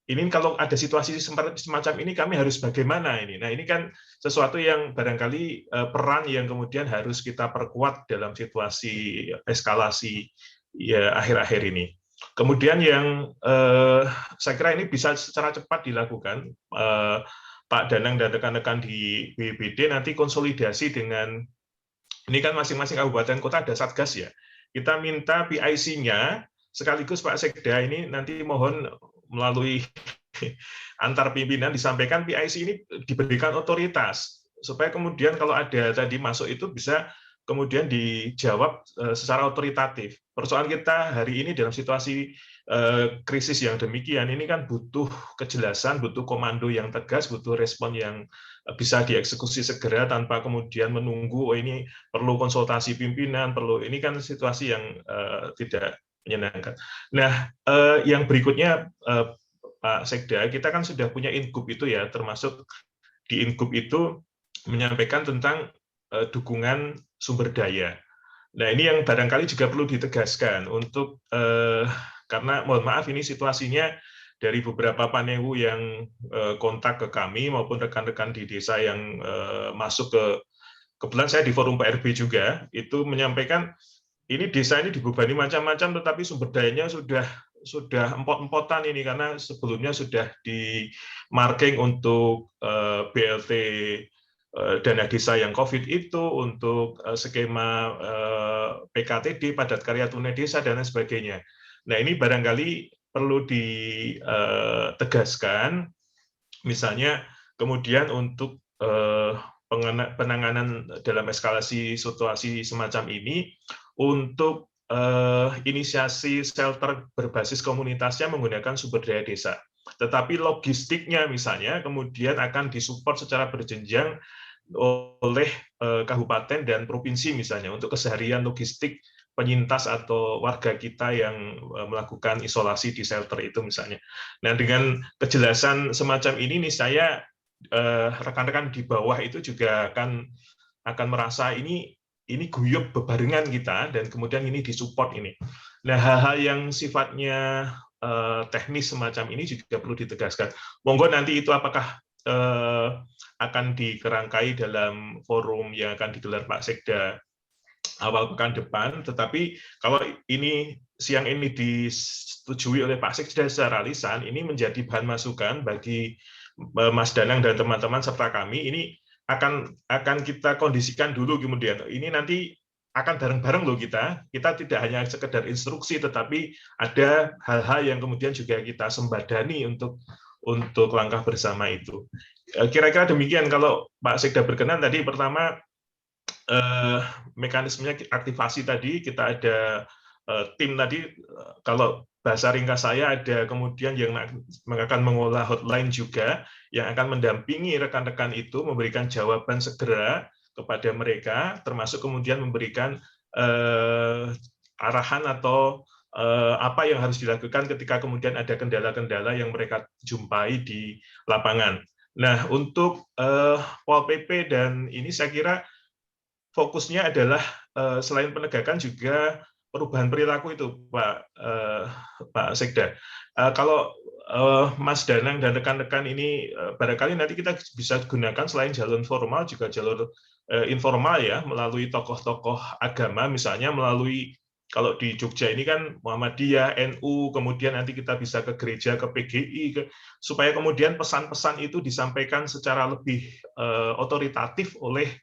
ini kalau ada situasi semacam ini kami harus bagaimana ini. Nah ini kan sesuatu yang barangkali peran yang kemudian harus kita perkuat dalam situasi eskalasi ya akhir-akhir ini. Kemudian yang saya kira ini bisa secara cepat dilakukan, Pak Danang dan rekan-rekan di BPD nanti konsolidasi dengan, ini kan masing-masing kabupaten kota ada satgas ya. Kita minta PIC-nya sekaligus Pak Sekda ini nanti mohon melalui antar pimpinan disampaikan PIC ini diberikan otoritas, supaya kemudian kalau ada tadi masuk itu bisa kemudian dijawab secara otoritatif. Persoalan kita hari ini dalam situasi krisis yang demikian, ini kan butuh kejelasan, butuh komando yang tegas, butuh respon yang bisa dieksekusi segera tanpa kemudian menunggu, oh ini perlu konsultasi pimpinan, ini kan situasi yang tidak menyenangkan. Nah, yang berikutnya Pak Sekda, kita kan sudah punya Ingub itu ya, termasuk di Ingub itu menyampaikan tentang dukungan sumber daya. Nah ini yang barangkali juga perlu ditegaskan untuk karena mohon maaf ini situasinya dari beberapa panewu yang kontak ke kami maupun rekan-rekan di desa yang masuk kebetulan saya di forum PRB juga itu menyampaikan ini desa ini dibebani macam-macam, tetapi sumber dayanya sudah empot-empotan ini karena sebelumnya sudah di marking untuk BLT dana desa yang COVID itu, untuk skema PKTD padat karya tunai desa dan lain sebagainya. Nah ini barangkali perlu ditegaskan, misalnya kemudian untuk penanganan dalam eskalasi situasi semacam ini, untuk inisiasi shelter berbasis komunitasnya menggunakan sumber daya desa. Tetapi logistiknya misalnya kemudian akan disupport secara berjenjang oleh kabupaten dan provinsi misalnya untuk keseharian logistik penyintas atau warga kita yang melakukan isolasi di shelter itu misalnya. Nah, dengan kejelasan semacam ini nih saya rekan-rekan di bawah itu juga akan merasa ini guyup bebarengan kita, dan kemudian ini disupport ini. Nah, hal-hal yang sifatnya teknis semacam ini juga perlu ditegaskan. Monggo nanti itu apakah akan dikerangkai dalam forum yang akan digelar Pak Sekda awal pekan depan, tetapi kalau ini siang ini disetujui oleh Pak Sekda secara lisan, ini menjadi bahan masukan bagi Mas Danang dan teman-teman serta kami. Ini akan kita kondisikan dulu, kemudian ini nanti akan bareng-bareng loh kita tidak hanya sekedar instruksi, tetapi ada hal-hal yang kemudian juga kita sembadani untuk langkah bersama itu. Kira-kira demikian kalau Pak Sekda berkenan. Tadi pertama mekanismenya aktivasi tadi kita ada tim tadi, kalau bahasa ringkas saya ada kemudian yang akan mengolah hotline juga yang akan mendampingi rekan-rekan itu, memberikan jawaban segera kepada mereka, termasuk kemudian memberikan arahan atau apa yang harus dilakukan ketika kemudian ada kendala-kendala yang mereka jumpai di lapangan. Nah, untuk Pol PP dan ini saya kira fokusnya adalah selain penegakan juga perubahan perilaku itu, Pak Sekda. Kalau Mas Danang dan rekan-rekan ini barangkali nanti kita bisa gunakan selain jalur formal juga jalur informal ya, melalui tokoh-tokoh agama, misalnya melalui, kalau di Jogja ini kan Muhammadiyah, NU, kemudian nanti kita bisa ke gereja, ke PGI, supaya kemudian pesan-pesan itu disampaikan secara lebih otoritatif oleh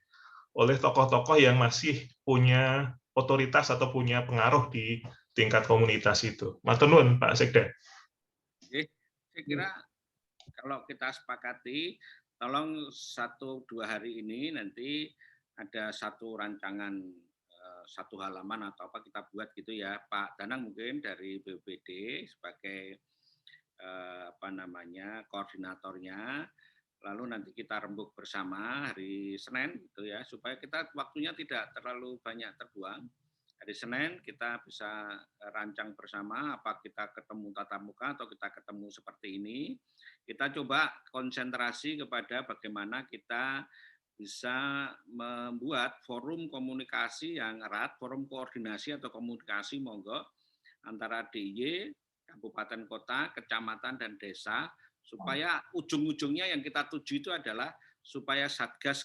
tokoh-tokoh yang masih punya otoritas atau punya pengaruh di tingkat komunitas itu. Matur nuwun, Pak Sekda. Saya kira kalau kita sepakati, tolong 1-2 hari ini nanti ada satu rancangan, satu halaman atau apa kita buat gitu ya, Pak Danang mungkin dari BPD sebagai koordinatornya. Lalu nanti kita rembuk bersama hari Senin gitu ya, supaya kita waktunya tidak terlalu banyak terbuang. Hari Senin kita bisa rancang bersama, apa kita ketemu tatap muka atau kita ketemu seperti ini. Kita coba konsentrasi kepada bagaimana kita bisa membuat forum komunikasi yang erat, forum koordinasi atau komunikasi monggo antara DIY, kabupaten kota, kecamatan dan desa, supaya ujung-ujungnya yang kita tuju itu adalah supaya Satgas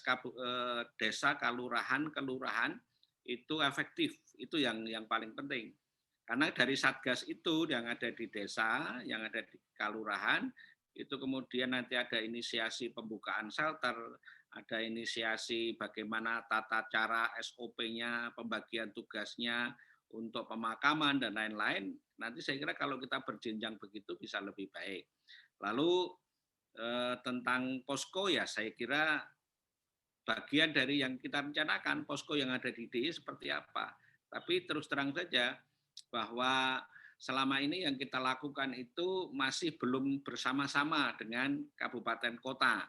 desa, kelurahan itu efektif. Itu yang paling penting. Karena dari Satgas itu yang ada di desa, yang ada di kelurahan, itu kemudian nanti ada inisiasi pembukaan shelter, ada inisiasi bagaimana tata cara SOP-nya, pembagian tugasnya untuk pemakaman dan lain-lain. Nanti saya kira kalau kita berjenjang begitu bisa lebih baik. Lalu tentang posko ya saya kira bagian dari yang kita rencanakan, posko yang ada di DIY seperti apa. Tapi terus terang saja bahwa selama ini yang kita lakukan itu masih belum bersama-sama dengan kabupaten kota.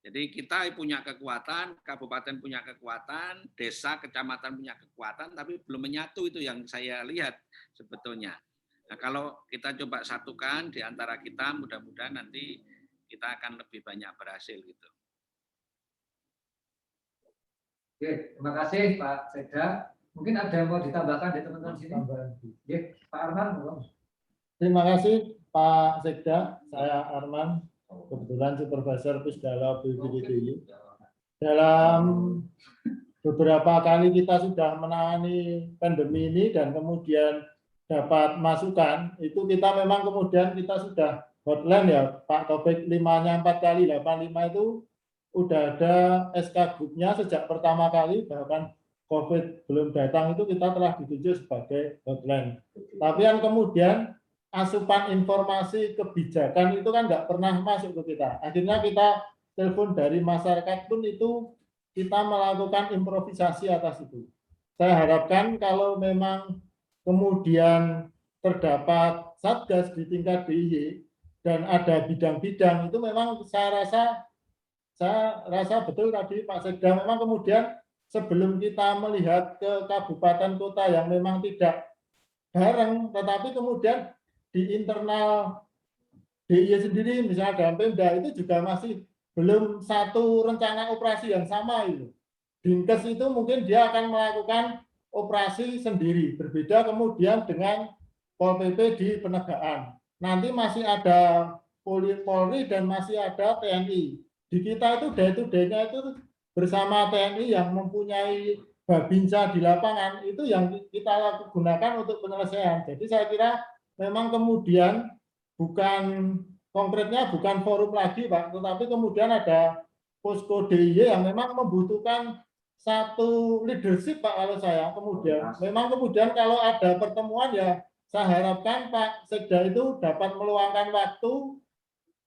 Jadi kita punya kekuatan, kabupaten punya kekuatan, desa, kecamatan punya kekuatan, tapi belum menyatu, itu yang saya lihat sebetulnya. Nah, kalau kita coba satukan di antara kita, mudah-mudahan nanti kita akan lebih banyak berhasil gitu. Oke, terima kasih Pak Sekda. Mungkin ada yang mau ditambahkan dari teman-teman sini? Ya, Pak Arman. Terima kasih Pak Sekda. Saya Arman, kebetulan Supervisor Pusdala BPD. Dalam beberapa kali kita sudah menangani pandemi ini dan kemudian dapat masukan, itu kita memang kemudian kita sudah hotline ya Pak Topik, 5-nya 4 kali 85 itu udah ada SK grupnya sejak pertama kali, bahkan COVID belum datang itu kita telah dituju sebagai hotline. Tapi yang kemudian asupan informasi kebijakan itu kan nggak pernah masuk ke kita. Akhirnya kita telepon dari masyarakat pun itu kita melakukan improvisasi atas itu. Saya harapkan kalau memang kemudian terdapat Satgas di tingkat DIY dan ada bidang-bidang, itu memang saya rasa betul tadi Pak Sekda, memang kemudian sebelum kita melihat ke kabupaten kota yang memang tidak bareng, tetapi kemudian di internal DIY sendiri, misalnya dalam Pemda, itu juga masih belum satu rencana operasi yang sama itu. Dinkes itu mungkin dia akan melakukan operasi sendiri, berbeda kemudian dengan Pol PP di penegakan. Nanti masih ada Polri dan masih ada TNI. Di kita itu day-to-day-nya itu bersama TNI yang mempunyai babinsa di lapangan, itu yang kita gunakan untuk penyelesaian. Jadi saya kira memang kemudian bukan konkretnya bukan forum lagi Pak, tetapi kemudian ada posko DIY yang memang membutuhkan satu leadership Pak kalau saya. Kemudian memang kemudian kalau ada pertemuan ya saya harapkan Pak Sekda itu dapat meluangkan waktu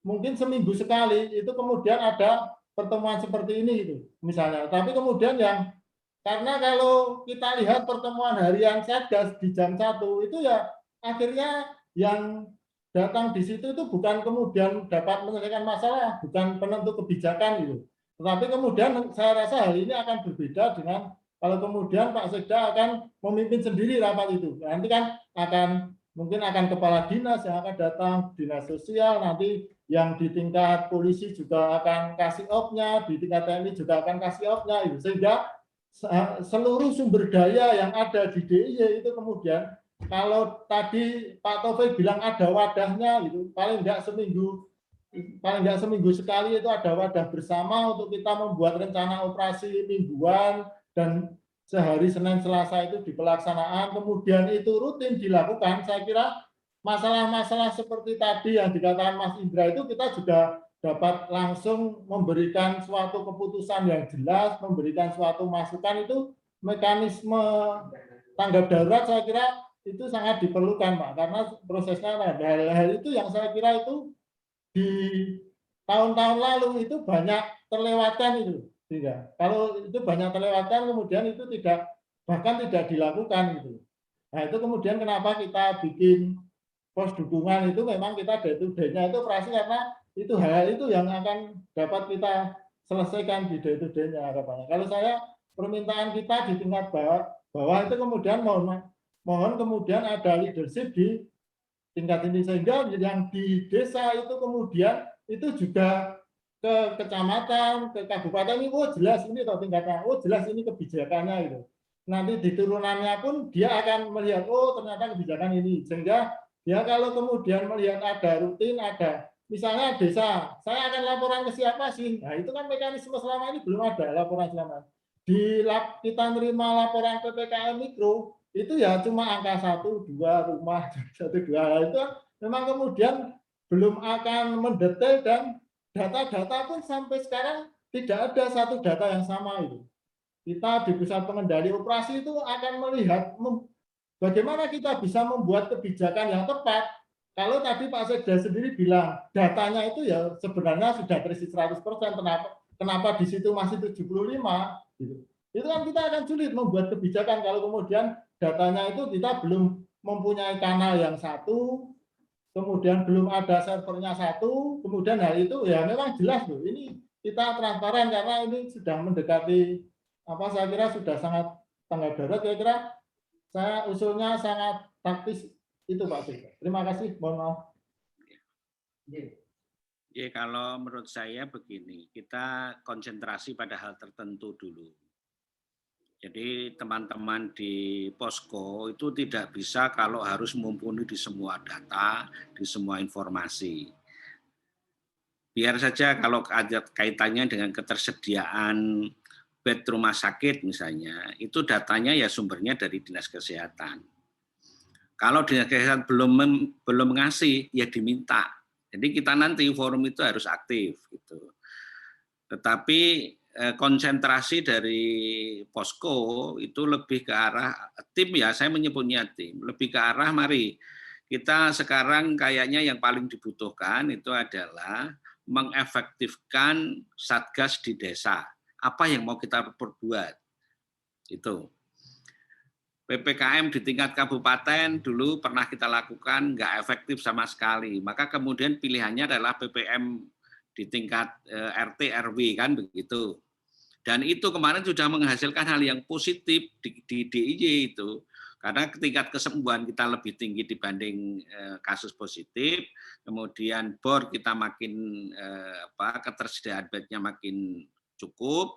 mungkin seminggu sekali, itu kemudian ada pertemuan seperti ini itu misalnya. Tapi kemudian yang karena kalau kita lihat pertemuan harian Satgas di jam 1 itu ya akhirnya yang datang di situ itu bukan kemudian dapat menyelesaikan masalah, bukan penentu kebijakan gitu. Tetapi kemudian saya rasa hal ini akan berbeda dengan kalau kemudian Pak Sekda akan memimpin sendiri rapat itu. Nanti kan mungkin akan kepala dinas yang akan datang, dinas sosial, nanti yang di tingkat polisi juga akan kasih opnya, di tingkat TNI juga akan kasih opnya, gitu. Sehingga seluruh sumber daya yang ada di DIY itu kemudian kalau tadi Pak Taufik bilang ada wadahnya gitu, paling nggak seminggu sekali itu ada wadah bersama untuk kita membuat rencana operasi mingguan dan sehari Senin Selasa itu di pelaksanaan, kemudian itu rutin dilakukan. Saya kira masalah-masalah seperti tadi yang dikatakan Mas Indra itu kita juga dapat langsung memberikan suatu keputusan yang jelas, memberikan suatu masukan, itu mekanisme tanggap darurat saya kira itu sangat diperlukan Pak, karena prosesnya hal-hal itu yang saya kira itu di tahun-tahun lalu itu banyak terlewatkan itu. Sehingga kalau itu banyak terlewatkan kemudian itu bahkan tidak dilakukan gitu. Nah itu kemudian kenapa kita bikin pos dukungan itu, memang kita day-to-day-nya itu operasi karena itu hal itu yang akan dapat kita selesaikan di day-to-day-nya harapannya. Kalau saya permintaan kita di tingkat bawah itu kemudian mohon kemudian ada leadership di tingkat ini, sehingga yang di desa itu kemudian itu juga ke kecamatan, ke kabupaten ini, oh jelas ini toh tingkatnya, oh jelas ini kebijakannya itu. Nanti di turunannya pun dia akan melihat, oh ternyata kebijakan ini, sehingga dia kalau kemudian melihat ada rutin, ada misalnya desa, saya akan laporan ke siapa sih? Nah itu kan mekanisme selama ini belum ada laporan selama. Kita menerima laporan PPKM mikro itu ya cuma angka 1, 2 rumah, 1, 2 itu memang kemudian belum akan mendetail, dan data-data pun sampai sekarang tidak ada satu data yang sama itu. Kita di pusat pengendali operasi itu akan melihat bagaimana kita bisa membuat kebijakan yang tepat. Kalau tadi Pak Sekda sendiri bilang datanya itu ya sebenarnya sudah terisi 100%, kenapa di situ masih 75 gitu. Itu kan kita akan sulit membuat kebijakan kalau kemudian datanya itu kita belum mempunyai kanal yang satu, kemudian belum ada servernya satu, kemudian hal itu ya memang jelas loh. Ini kita transparan karena ini sudah mendekati saya kira sudah sangat tanggap darurat. Kira-kira saya usulnya sangat taktis itu Pak Sekda. Terima kasih, mohon maaf. Ya, kalau menurut saya begini, kita konsentrasi pada hal tertentu dulu. Jadi teman-teman di posko itu tidak bisa kalau harus mumpuni di semua data, di semua informasi. Biar saja kalau ada kaitannya dengan ketersediaan bed rumah sakit misalnya, itu datanya ya sumbernya dari Dinas Kesehatan. Kalau Dinas Kesehatan belum ngasih, ya diminta. Jadi kita nanti forum itu harus aktif gitu. Tetapi konsentrasi dari posko itu lebih ke arah tim, ya saya menyebutnya tim, lebih ke arah mari kita sekarang kayaknya yang paling dibutuhkan itu adalah mengefektifkan Satgas di desa. Apa yang mau kita perbuat? Itu. PPKM di tingkat kabupaten dulu pernah kita lakukan, nggak efektif sama sekali. Maka kemudian pilihannya adalah PPM di tingkat RT RW kan begitu. Dan itu kemarin sudah menghasilkan hal yang positif di DIY itu. Karena tingkat kesembuhan kita lebih tinggi dibanding kasus positif, kemudian bor kita makin ketersediaan bednya makin cukup.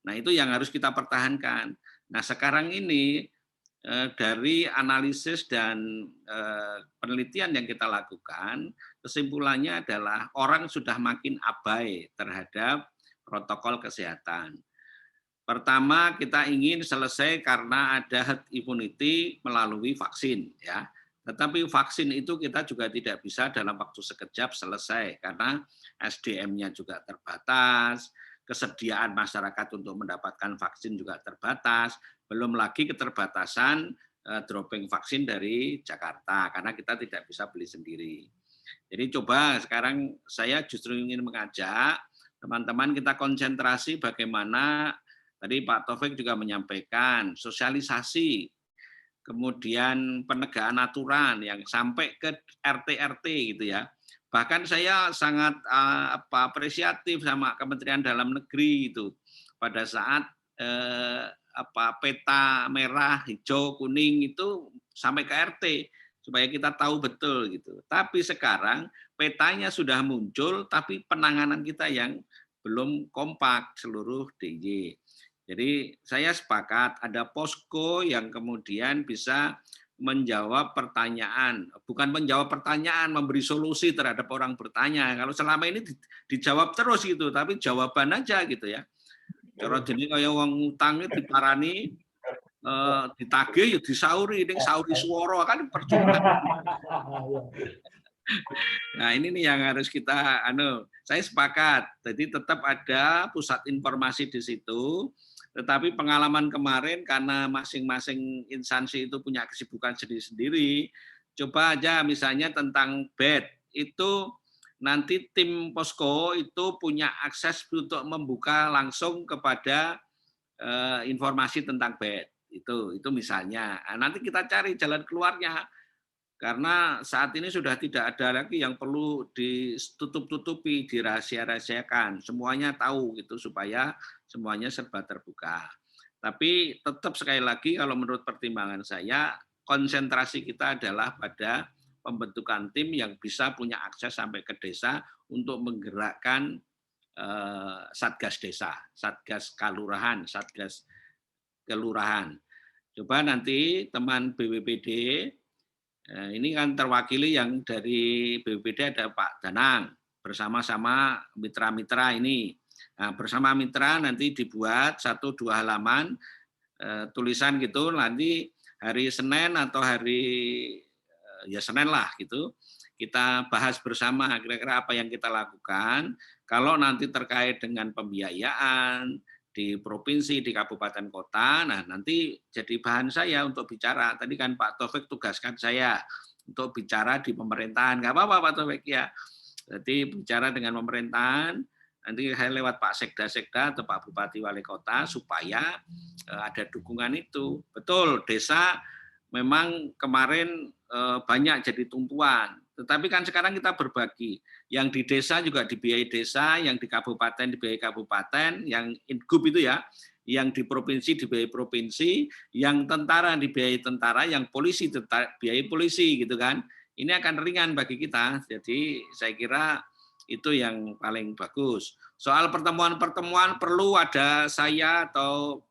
Nah, itu yang harus kita pertahankan. Nah, sekarang ini dari analisis dan penelitian yang kita lakukan, kesimpulannya adalah orang sudah makin abai terhadap protokol kesehatan. Pertama, kita ingin selesai karena ada herd immunity melalui vaksin, ya. Tetapi vaksin itu kita juga tidak bisa dalam waktu sekejap selesai karena SDM-nya juga terbatas, kesediaan masyarakat untuk mendapatkan vaksin juga terbatas, belum lagi keterbatasan dropping vaksin dari Jakarta karena kita tidak bisa beli sendiri. Jadi coba sekarang saya justru ingin mengajak teman-teman kita konsentrasi bagaimana tadi Pak Taufik juga menyampaikan sosialisasi, kemudian penegakan aturan yang sampai ke RT-RT gitu ya. Bahkan saya sangat apresiatif sama Kementerian Dalam Negeri itu pada saat peta merah, hijau, kuning itu sampai ke RT supaya kita tahu betul gitu. Tapi sekarang petanya sudah muncul, tapi penanganan kita yang belum kompak seluruh DIY. Jadi saya sepakat ada posko yang kemudian bisa menjawab pertanyaan, bukan menjawab pertanyaan, memberi solusi terhadap orang bertanya. Kalau selama ini dijawab terus gitu, tapi jawaban aja gitu ya. Cara jenis kayak wong utang diparani, ditagih ya disauri, ini sauri suara kan percuma. Nah ini nih yang harus kita, saya sepakat. Jadi tetap ada pusat informasi di situ. Tetapi pengalaman kemarin karena masing-masing instansi itu punya kesibukan sendiri-sendiri, coba aja misalnya tentang bed, itu nanti tim posko itu punya akses untuk membuka langsung kepada informasi tentang bed. Itu misalnya. Nah, nanti kita cari jalan keluarnya. Karena saat ini sudah tidak ada lagi yang perlu ditutup-tutupi, dirahasia-rahasiakan. Semuanya tahu gitu supaya semuanya serba terbuka. Tapi tetap sekali lagi kalau menurut pertimbangan saya, konsentrasi kita adalah pada pembentukan tim yang bisa punya akses sampai ke desa untuk menggerakkan satgas desa, satgas kelurahan, satgas kelurahan. Coba nanti teman BPBD, ini kan terwakili yang dari BPBD ada Pak Danang bersama-sama mitra-mitra ini. Nah, bersama mitra nanti dibuat 1-2 halaman tulisan gitu, nanti hari Senin atau hari ya Senin lah gitu, kita bahas bersama kira-kira apa yang kita lakukan. Kalau nanti terkait dengan pembiayaan di provinsi, di kabupaten kota, nah nanti jadi bahan saya untuk bicara. Tadi kan Pak Taufik tugaskan saya untuk bicara di pemerintahan. Nggak apa-apa Pak Taufik ya. Jadi bicara dengan pemerintahan, nanti saya lewat Pak Sekda-Sekda atau Pak Bupati Wali Kota supaya ada dukungan itu. Betul, desa memang kemarin banyak jadi tumpuan. Tetapi kan sekarang kita berbagi. Yang di desa juga dibiayai desa, yang di kabupaten dibiayai kabupaten, yang ingub itu ya, yang di provinsi dibiayai provinsi, yang tentara dibiayai tentara, yang polisi dibiayai polisi gitu kan. Ini akan ringan bagi kita. Jadi saya kira itu yang paling bagus. Soal pertemuan-pertemuan perlu ada saya atau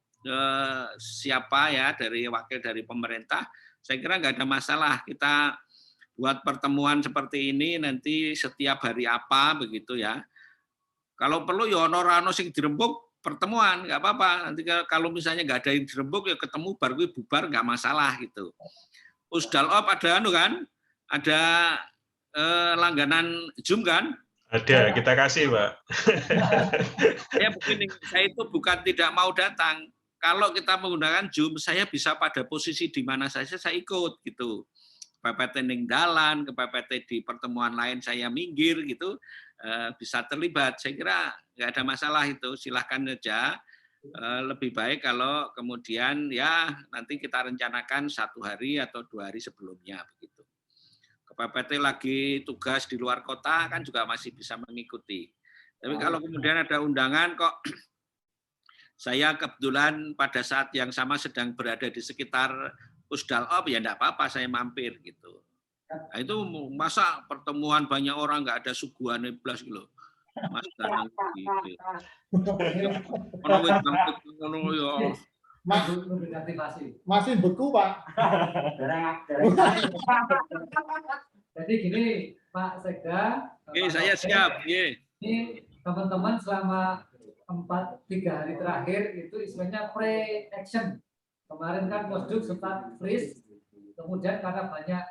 siapa ya dari wakil dari pemerintah, saya kira nggak ada masalah. Kita buat pertemuan seperti ini nanti setiap hari apa begitu ya. Kalau perlu ya ono sing dirembuk pertemuan nggak apa-apa. Nanti kalau misalnya nggak ada yang dirembuk ya ketemu baru bubar nggak masalah gitu. Usdalop ada kan? Ada langganan Zoom kan? Ada, kita kasih Pak. Ya begini, saya itu bukan tidak mau datang. Kalau kita menggunakan Zoom, saya bisa pada posisi di mana saja saya ikut gitu. KPPT Ninggalan, KPPT di pertemuan lain saya minggir gitu, bisa terlibat. Saya kira nggak ada masalah itu, silahkan saja. Lebih baik kalau kemudian ya nanti kita rencanakan 1 hari atau 2 hari sebelumnya begitu. KPPT lagi tugas di luar kota kan juga masih bisa mengikuti. Tapi kalau kemudian ada undangan kok saya kebetulan pada saat yang sama sedang berada di sekitar Pusdalop, ya enggak apa-apa saya mampir gitu. Nah, itu masa pertemuan banyak orang nggak ada suguhan blas gitu. Mas Danang gitu. Masih beku, Pak. Jadi gini, Pak Sekda. Oke, saya siap. Ini teman-teman selama 3 hari terakhir itu istilahnya pre-action. Kemarin kan Posduk sempat freeze, kemudian karena banyak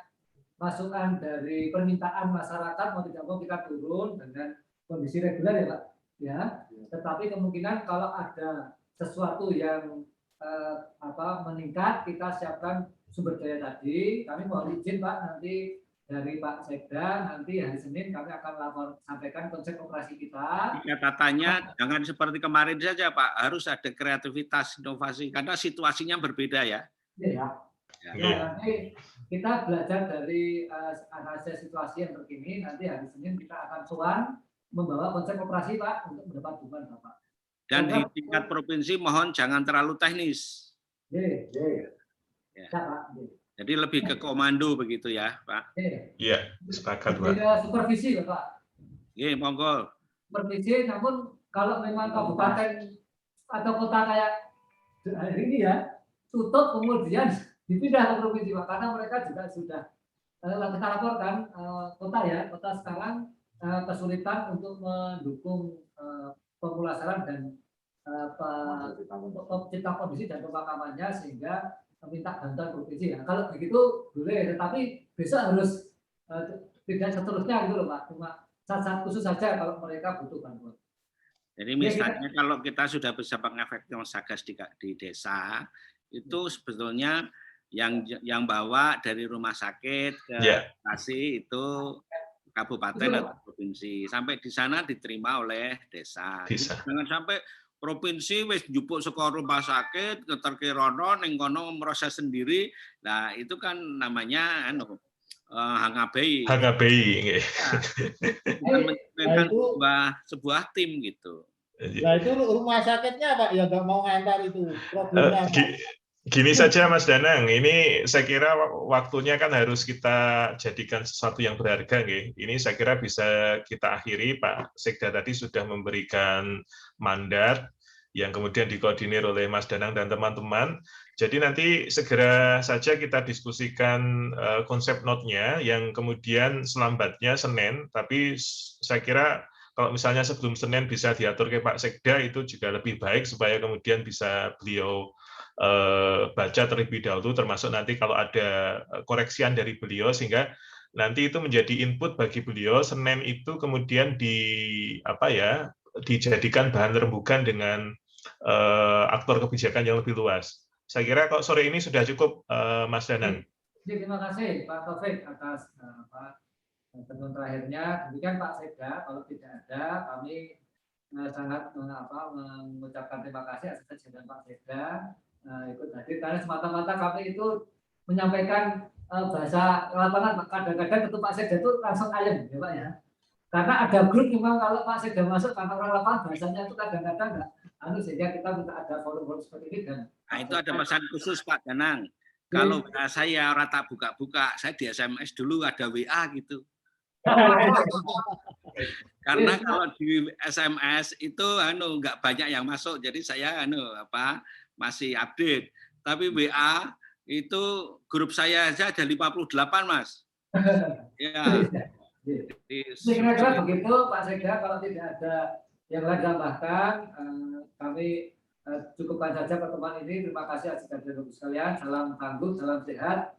masukan dari permintaan masyarakat mau tidak mau kita turun dengan kondisi reguler ya Pak. Ya, tetapi kemungkinan kalau ada sesuatu yang meningkat, kita siapkan sumber daya tadi. Kami mohon izin Pak, nanti dari Pak Sekda, nanti hari Senin kami akan sampaikan konsep operasi kita. Catatannya jangan seperti kemarin saja Pak, harus ada kreativitas, inovasi, karena situasinya berbeda ya. Ya. Nanti kita belajar dari hasil situasi yang terkini, nanti hari Senin kita akan sowan membawa konsep operasi Pak untuk mendapat dukungan Bapak. Dan di tingkat provinsi mohon jangan terlalu teknis. Ya. Jadi lebih ke komando begitu ya, Pak? Iya, sepakat, Pak. Supervisi, Pak. Iya, monggo. Supervisi, namun kalau memang kabupaten atau kota kayak hari ini ya, tutup kemudian dipindah ke provinsi, Pak. Karena mereka juga sudah, kita laporkan kota sekarang kesulitan untuk mendukung pemulasaran dan pencipta kondisi dan pemakamannya sehingga minta bantuan provinsi. Nah, kalau begitu boleh, tetapi besok harus tidak seterusnya gitu loh Pak. Cuma saat khusus saja kalau mereka butuh bantuan. Jadi misalnya kalau kita sudah bisa mengefektifkan Satgas di desa, itu sebetulnya yang bawa dari rumah sakit ke lokasi itu kabupaten atau provinsi. Sampai di sana diterima oleh desa. Jangan sampai provinsi wis njupuk saka rumah sakit ngeterke rono ning kono meroses sendiri. Nah, itu kan namanya hangabei. Hangabei nggih. Memang sebuah tim gitu. Nah, itu rumah sakitnya Pak ya nggak mau ngantar itu problemnya. Gini saja Mas Danang, ini saya kira waktunya kan harus kita jadikan sesuatu yang berharga. Ini saya kira bisa kita akhiri, Pak Sekda tadi sudah memberikan mandat yang kemudian dikoordinir oleh Mas Danang dan teman-teman. Jadi nanti segera saja kita diskusikan konsep note-nya yang kemudian selambatnya Senin, tapi saya kira kalau misalnya sebelum Senin bisa diatur ke Pak Sekda itu juga lebih baik supaya kemudian bisa beliau baca terlebih dahulu, termasuk nanti kalau ada koreksian dari beliau sehingga nanti itu menjadi input bagi beliau. Senin itu kemudian dijadikan bahan rembukan dengan aktor kebijakan yang lebih luas. Saya kira kalau sore ini sudah cukup, Mas Danang. Terima kasih Pak Taufik atas temuan terakhirnya. Demikian Pak Sekda, kalau tidak ada kami sangat mengucapkan terima kasih atas kehadiran Pak Sekda. Ikut hadir karena semata-mata kami itu menyampaikan bahasa lapangan. Kadang-kadang ketua Pak Sekda itu langsung ayam ya Pak ya, karena ada grup memang kalau Pak Sekda masuk karena orang lapangan bahasanya itu kadang-kadang enggak sehingga kita minta ada forum-forum seperti ini. Dan itu ada pesan khusus Pak Danang, kalau saya rata buka-buka saya di SMS dulu ada WA gitu. Karena kalau di SMS itu nggak banyak yang masuk, jadi saya masih update. Tapi WA itu grup saya aja ada 58 Mas. Ya. Kira-kira begitu Pak Sekda, kalau tidak ada yang lain tambahkan, kami cukupkan saja pertemuan ini. Terima kasih atas kehadiran sekalian. Salam tangguh, salam sehat.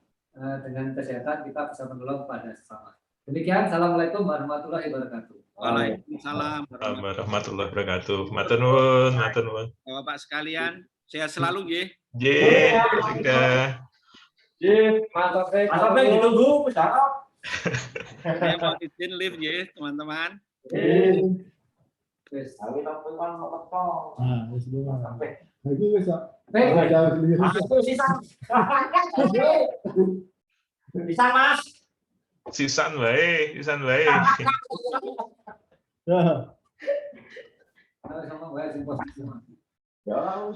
Dengan kesehatan kita bisa menolong pada sesama. Demikian, assalamualaikum warahmatullahi wabarakatuh. Waalaikumsalam warahmatullahi wabarakatuh. Matur nuwun, matur nuwun. Bapak sekalian, sehat selalu nggih. Nggih, Sekda. Nggih, Mas Taufik ditunggu Sarap. Saya mau izin live nggih, teman-teman. Wes. Kami tampil kan motor. Nah, wis dulu. Iki wis kok. Bisa Mas. Sisan wae. Ya. Sama wae sing posisi. Ya,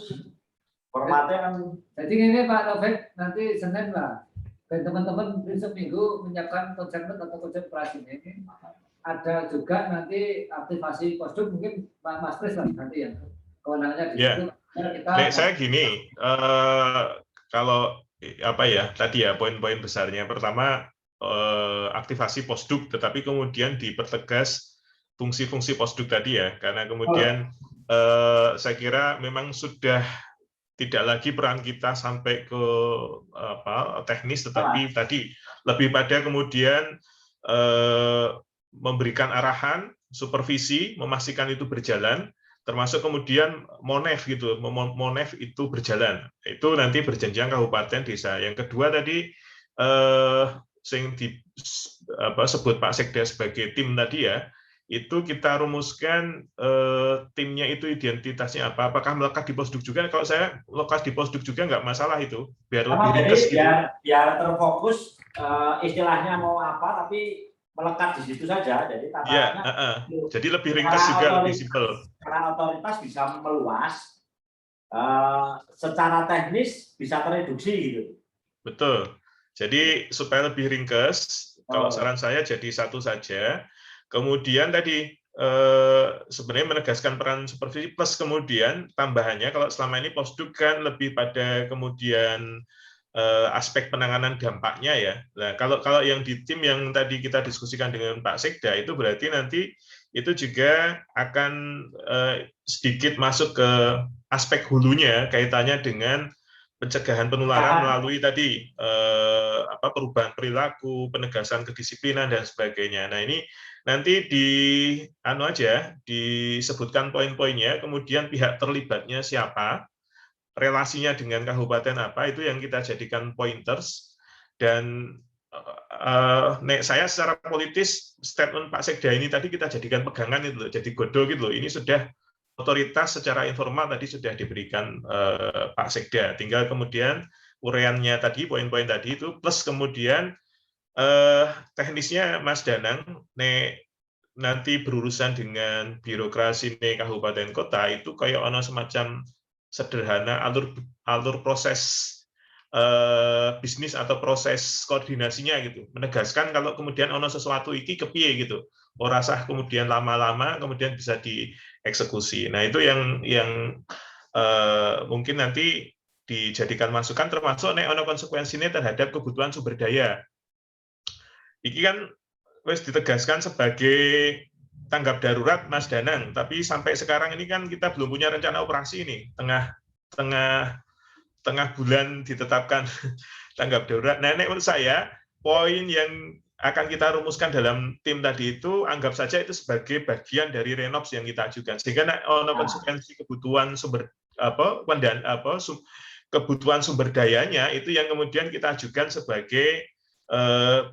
formatnya kan. Jadi ini Pak Taufik, nanti Senin lah. Dan teman-teman besok minggu menyiapkan konsep note atau konsep operasi ini. Ada juga nanti aktivasi posduk, mungkin Pak Mas Pris lah nanti ya. Kewenangannya di situ. Nek, saya gini, kalau apa ya tadi ya poin-poin besarnya, pertama aktivasi posduk, tetapi kemudian dipertegas fungsi-fungsi posduk tadi ya, karena kemudian saya kira memang sudah tidak lagi peran kita sampai ke teknis, tetapi tadi lebih pada kemudian memberikan arahan, supervisi, memastikan itu berjalan, termasuk kemudian monef gitu, monef itu berjalan. Itu nanti berjenjang kabupaten desa. Yang kedua tadi sing disebut Pak Sekda sebagai tim tadi ya, itu kita rumuskan timnya itu identitasnya apa, apakah melekat di posduk juga. Kalau saya melekat di posduk juga nggak masalah, itu biar lebih ringkas gitu. Biar terfokus istilahnya mau apa, tapi melekat di situ saja. Jadi jadi lebih ringkas juga, lebih simpel. Karena otoritas bisa meluas, secara teknis bisa tereduksi gitu. Betul. Jadi supaya lebih ringkas, kalau saran saya jadi satu saja. Kemudian tadi sebenarnya menegaskan peran supervisi plus kemudian tambahannya kalau selama ini posduk kan lebih pada kemudian aspek penanganan dampaknya ya. Nah, kalau yang di tim yang tadi kita diskusikan dengan Pak Sekda itu berarti nanti itu juga akan sedikit masuk ke aspek hulunya kaitannya dengan pencegahan penularan melalui tadi perubahan perilaku, penegasan kedisiplinan dan sebagainya. Nah, ini nanti disebutkan poin-poinnya, kemudian pihak terlibatnya siapa, relasinya dengan kabupaten apa, itu yang kita jadikan pointers. Dan saya secara politis statement Pak Sekda ini tadi kita jadikan pegangan itu, jadi godo gitu loh. Ini sudah otoritas secara informal tadi sudah diberikan Pak Sekda. Tinggal kemudian uraiannya tadi, poin-poin tadi itu, plus kemudian teknisnya Mas Danang, nanti berurusan dengan birokrasi kabupaten kota itu kayak ono semacam sederhana alur proses bisnis atau proses koordinasinya gitu, menegaskan kalau kemudian ono sesuatu iki kepiye gitu, ora sah kemudian lama-lama kemudian bisa dieksekusi. Nah, itu yang mungkin nanti dijadikan masukan, termasuk ono konsekuensinya terhadap kebutuhan sumber daya. Iki kan wis ditegaskan sebagai tanggap darurat Mas Danang, tapi sampai sekarang ini kan kita belum punya rencana operasi ini, tengah bulan ditetapkan tanggap darurat. Nah, menurut saya poin yang akan kita rumuskan dalam tim tadi itu anggap saja itu sebagai bagian dari renops yang kita ajukan, sehingga ono konsekuensi kebutuhan kebutuhan sumber dayanya itu yang kemudian kita ajukan sebagai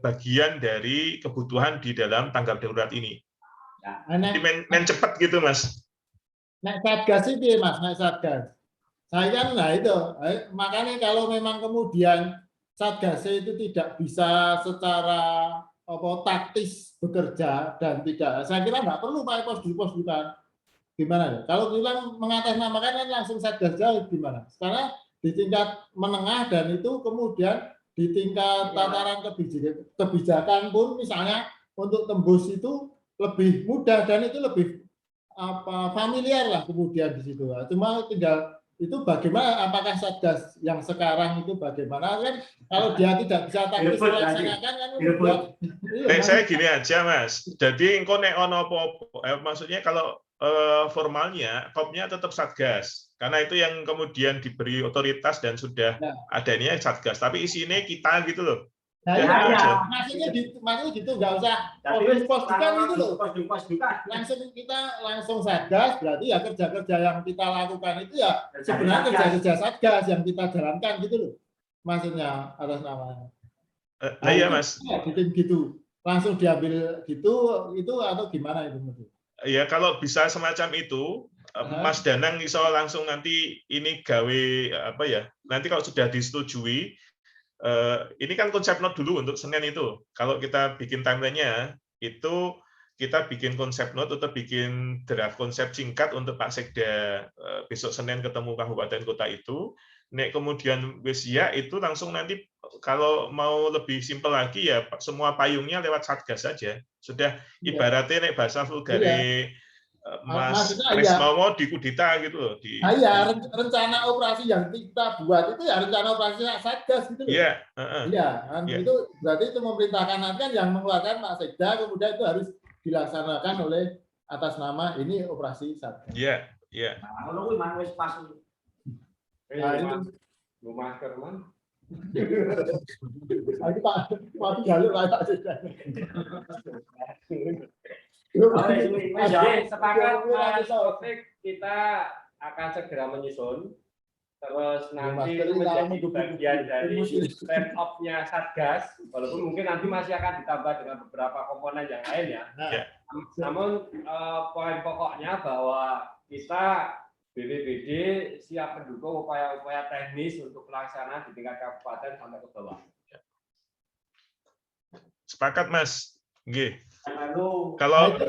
bagian dari kebutuhan di dalam tanggap darurat ini. Jadi main cepat gitu, Mas. Nek Satgas itu, Mas, nek Satgas. Saya kan, nah itu, makanya kalau memang kemudian Satgas itu tidak bisa secara taktis bekerja dan tidak, saya kira nggak perlu pakai posdukan. Gimana ya? Kalau bilang mengatasnamakan kan langsung Satgas jauh gimana? Karena di tingkat menengah dan itu kemudian di tingkat tataran kebijakan pun misalnya untuk tembus itu lebih mudah dan itu lebih familiar lah kemudian di situ. Cuma tinggal itu bagaimana, apakah Satgas yang sekarang itu bagaimana kan kalau dia tidak bisa taktis melaksanakan kan saya gini aja, Mas. Jadi engko nek ono apa-apa, maksudnya kalau formalnya kopnya tetap Satgas. Karena itu yang kemudian diberi otoritas dan sudah adanya Satgas, tapi isinya kita gitu loh. Nah, maksudnya gitu, nggak usah posdukan itu loh. Langsung Satgas, berarti ya kerja-kerja yang kita lakukan itu ya sebenarnya kerja-kerja Satgas yang kita jalankan gitu loh. Maksudnya atas namanya. Nah, iya, Mas. Bikin gitu, langsung diambil gitu, itu atau gimana itu? Ya, kalau bisa semacam itu, Mas Danang iso langsung nanti ini gawe apa ya? Nanti kalau sudah disetujui, ini kan konsep note dulu untuk Senin itu. Kalau kita bikin timeline-nya itu kita bikin konsep note atau bikin draft konsep singkat untuk Pak Sekda besok Senin ketemu kabupaten kota itu. Nek kemudian wis ya itu langsung nanti kalau mau lebih simpel lagi ya semua payungnya lewat Satgas saja. Sudah ibaratnya nek bahasa vulgare Mas Rismomo di kudita gitu loh. Iya, rencana operasi yang kita buat itu ya rencana operasi Satgas gitu loh. Iya, itu berarti itu memerintahkan nanti kan yang mengeluarkan Pak Sekda, kemudian itu harus dilaksanakan oleh atas nama ini operasi Satgas. Iya. Nah, kalau wis wis pas. Lu masker man. Aku Pak jalur Pak Sekda. Sepakat Mas Taufik, kita akan segera menyusun. Terus nanti menjadi bagian dari set up-nya Satgas, walaupun mungkin nanti masih akan ditambah dengan beberapa komponen yang lain ya. Namun poin pokoknya bahwa kita BPBD siap mendukung upaya-upaya teknis untuk pelaksanaan di tingkat kabupaten sampai ke bawah. Sepakat Mas. Nggih. Kalau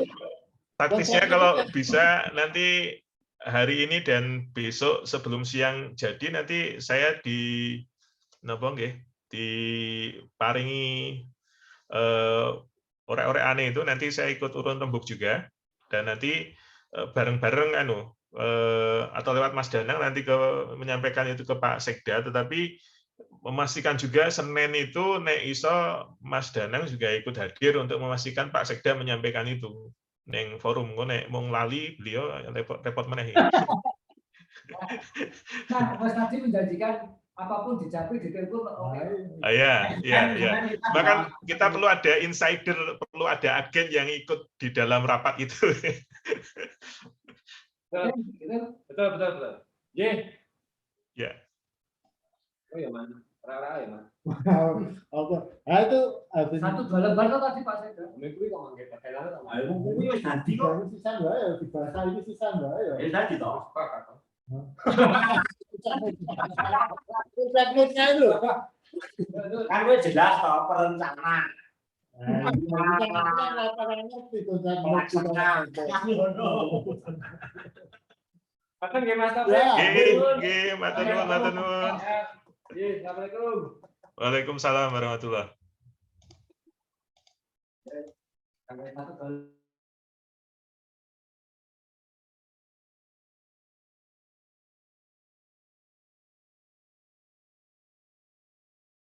taktisnya kalau bisa nanti hari ini dan besok sebelum siang jadi nanti saya diparingi orek-orek aneh itu nanti saya ikut urun rembuk juga dan nanti bareng-bareng atau lewat Mas Danang nanti menyampaikan itu ke Pak Sekda, tetapi memastikan juga Senin itu nek iso Mas Danang juga ikut hadir untuk memastikan Pak Sekda menyampaikan itu neng forum. Nek mung lali beliau repot meneh. Nah, Mas Nadi menjanjikan apapun dicapai di telepon. Iya. Bahkan kita perlu ada insider, perlu ada agen yang ikut di dalam rapat itu. Betul. Ya. Oh ya Mas, rara ya Mas. Oke. Nah itu habis 1-2 lembar kan tadi Pak Sekda. Minggu ini kok nggak pakai lama sama. Ayo kuwi wis dadi kok. sisa enggak ya dibahas ini sisa enggak ya. Wis dadi to. Tekniknya itu loh. Kan wis jelas to perencanaan. Akan nggih Mas Taufik. Nggih, matur nuwun. Assalamualaikum. Waalaikumsalam warahmatullahi. Sampai 1